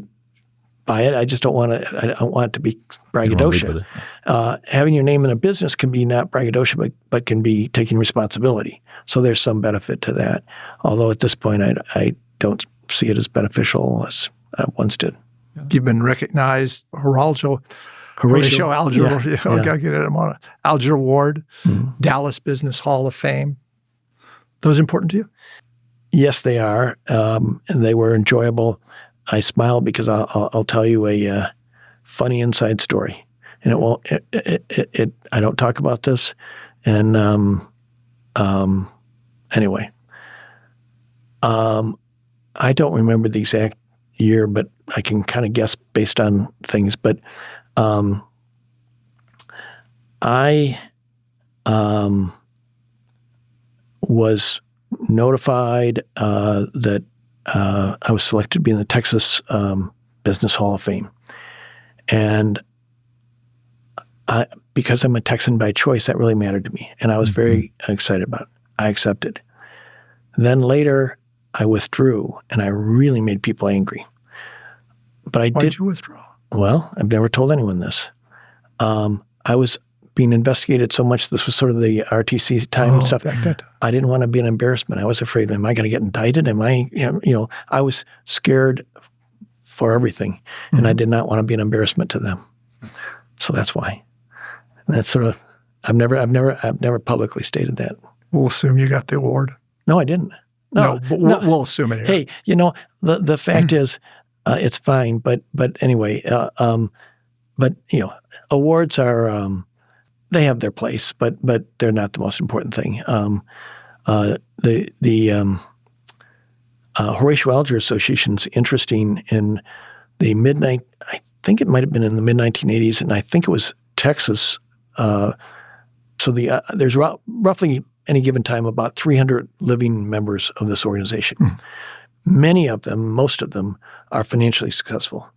it. I just don't want to. I don't want it to be braggadocio. Having your name in a business can be not braggadocio, but can be taking responsibility. So there's some benefit to that. Although at this point, I don't see it as beneficial as I once did. You've been recognized, Horatio Alger. I'll get it in a moment. Alger Award, Dallas Business Hall of Fame. Those important to you? Yes, they are, and they were enjoyable. I smile because I'll tell you a funny inside story, and it won't. I don't talk about this, and anyway, I don't remember the exact year, but I can kind of guess based on things. But I was notified that I was selected to be in the Texas Business Hall of Fame. And because I'm a Texan by choice, that really mattered to me. And I was very excited about it. I accepted. Then later, I withdrew, and I really made people angry. But I Why did you withdraw? Well, I've never told anyone this. I was being investigated so much. This was sort of the RTC time and stuff. I didn't want to be an embarrassment. I was afraid, am I going to get indicted? Am I, I was scared for everything, and I did not want to be an embarrassment to them. So that's why. And that's sort of, I've never publicly stated that. We'll assume you got the award. No, I didn't. No, but we'll assume it. Hey, the fact is, it's fine. But anyway, awards are. They have their place, but they're not the most important thing. The Horatio Alger Association's interesting in the I think it might have been in the mid-1980s, and I think it was Texas. So there's roughly any given time about 300 living members of this organization. Many of them, most of them, are financially successful.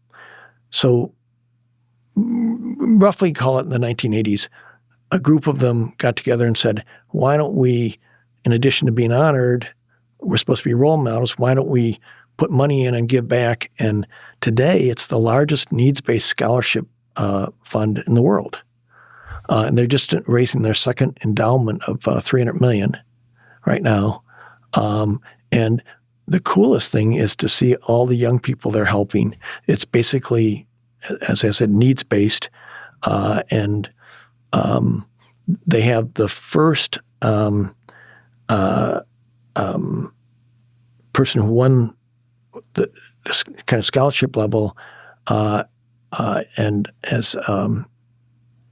So roughly call it in the 1980s, a group of them got together and said, why don't we, in addition to being honored, we're supposed to be role models, why don't we put money in and give back? And today it's the largest needs-based scholarship fund in the world. And they're just raising their second endowment of $300 million right now. And the coolest thing is to see all the young people they're helping. It's basically, as I said, needs-based, and they have the first person who won this kind of scholarship level, and has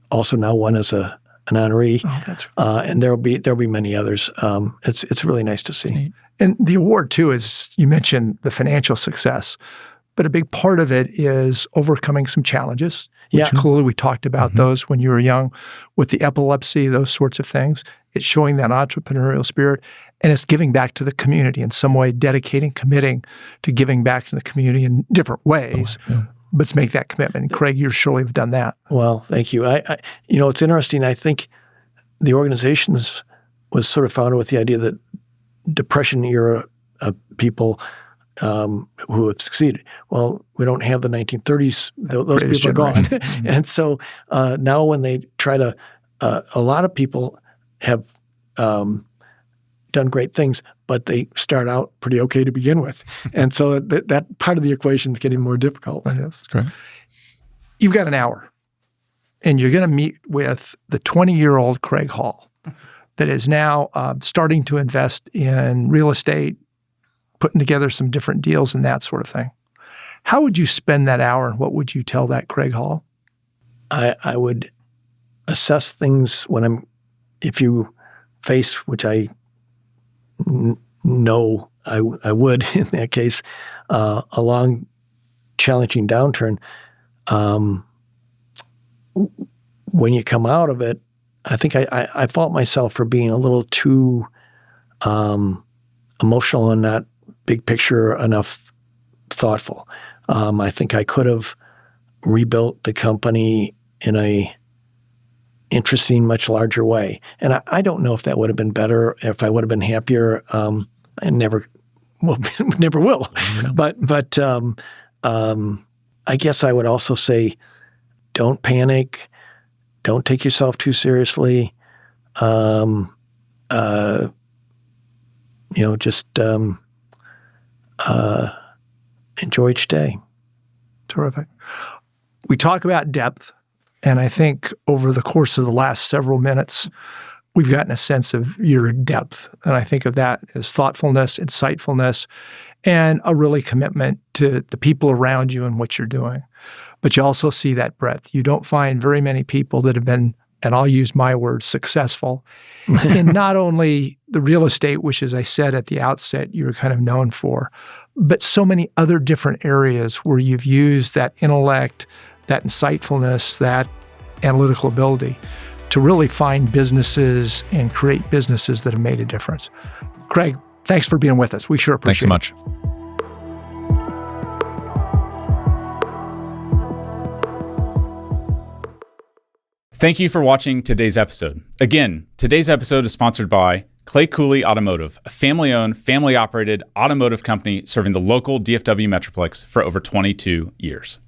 also now won as an honoree. Oh, that's and there'll be many others. It's really nice to see. And the award too is, you mentioned the financial success, but a big part of it is overcoming some challenges, which clearly we talked about those when you were young with the epilepsy, those sorts of things. It's showing that entrepreneurial spirit, and it's giving back to the community in some way, committing to giving back to the community in different ways. But to make that commitment. And Craig, you surely have done that. Well, thank you. I it's interesting. I think the organization was sort of founded with the idea that Depression era people who have succeeded. Well, we don't have the 1930s. Those people are gone. And so now when they try to, a lot of people have done done great things, but they start out pretty okay to begin with. And so that part of the equation is getting more difficult. That is. Correct. You've got an hour, and you're going to meet with the 20-year-old Craig Hall that is now starting to invest in real estate, putting together some different deals and that sort of thing. How would you spend that hour, and what would you tell that Craig Hall? I would assess things if you face, which I know I would in that case, a long, challenging downturn. When you come out of it, I think I fault myself for being a little too emotional and not big picture enough thoughtful. I think I could have rebuilt the company in a interesting, much larger way. And I don't know if that would have been better, if I would have been happier. I never will. But I guess I would also say, don't panic. Don't take yourself too seriously. Just enjoy each day. Terrific. We talk about depth, and I think over the course of the last several minutes, we've gotten a sense of your depth. And I think of that as thoughtfulness, insightfulness, and a really commitment to the people around you and what you're doing. But you also see that breadth. You don't find very many people that have been, and I'll use my word, successful in not only the real estate, which, as I said at the outset, you're kind of known for, but so many other different areas where you've used that intellect, that insightfulness, that analytical ability to really find businesses and create businesses that have made a difference. Craig, thanks for being with us. We sure appreciate it. Thanks so much. Thank you for watching today's episode. Again, today's episode is sponsored by Clay Cooley Automotive, a family-owned, family-operated automotive company serving the local DFW Metroplex for over 22 years.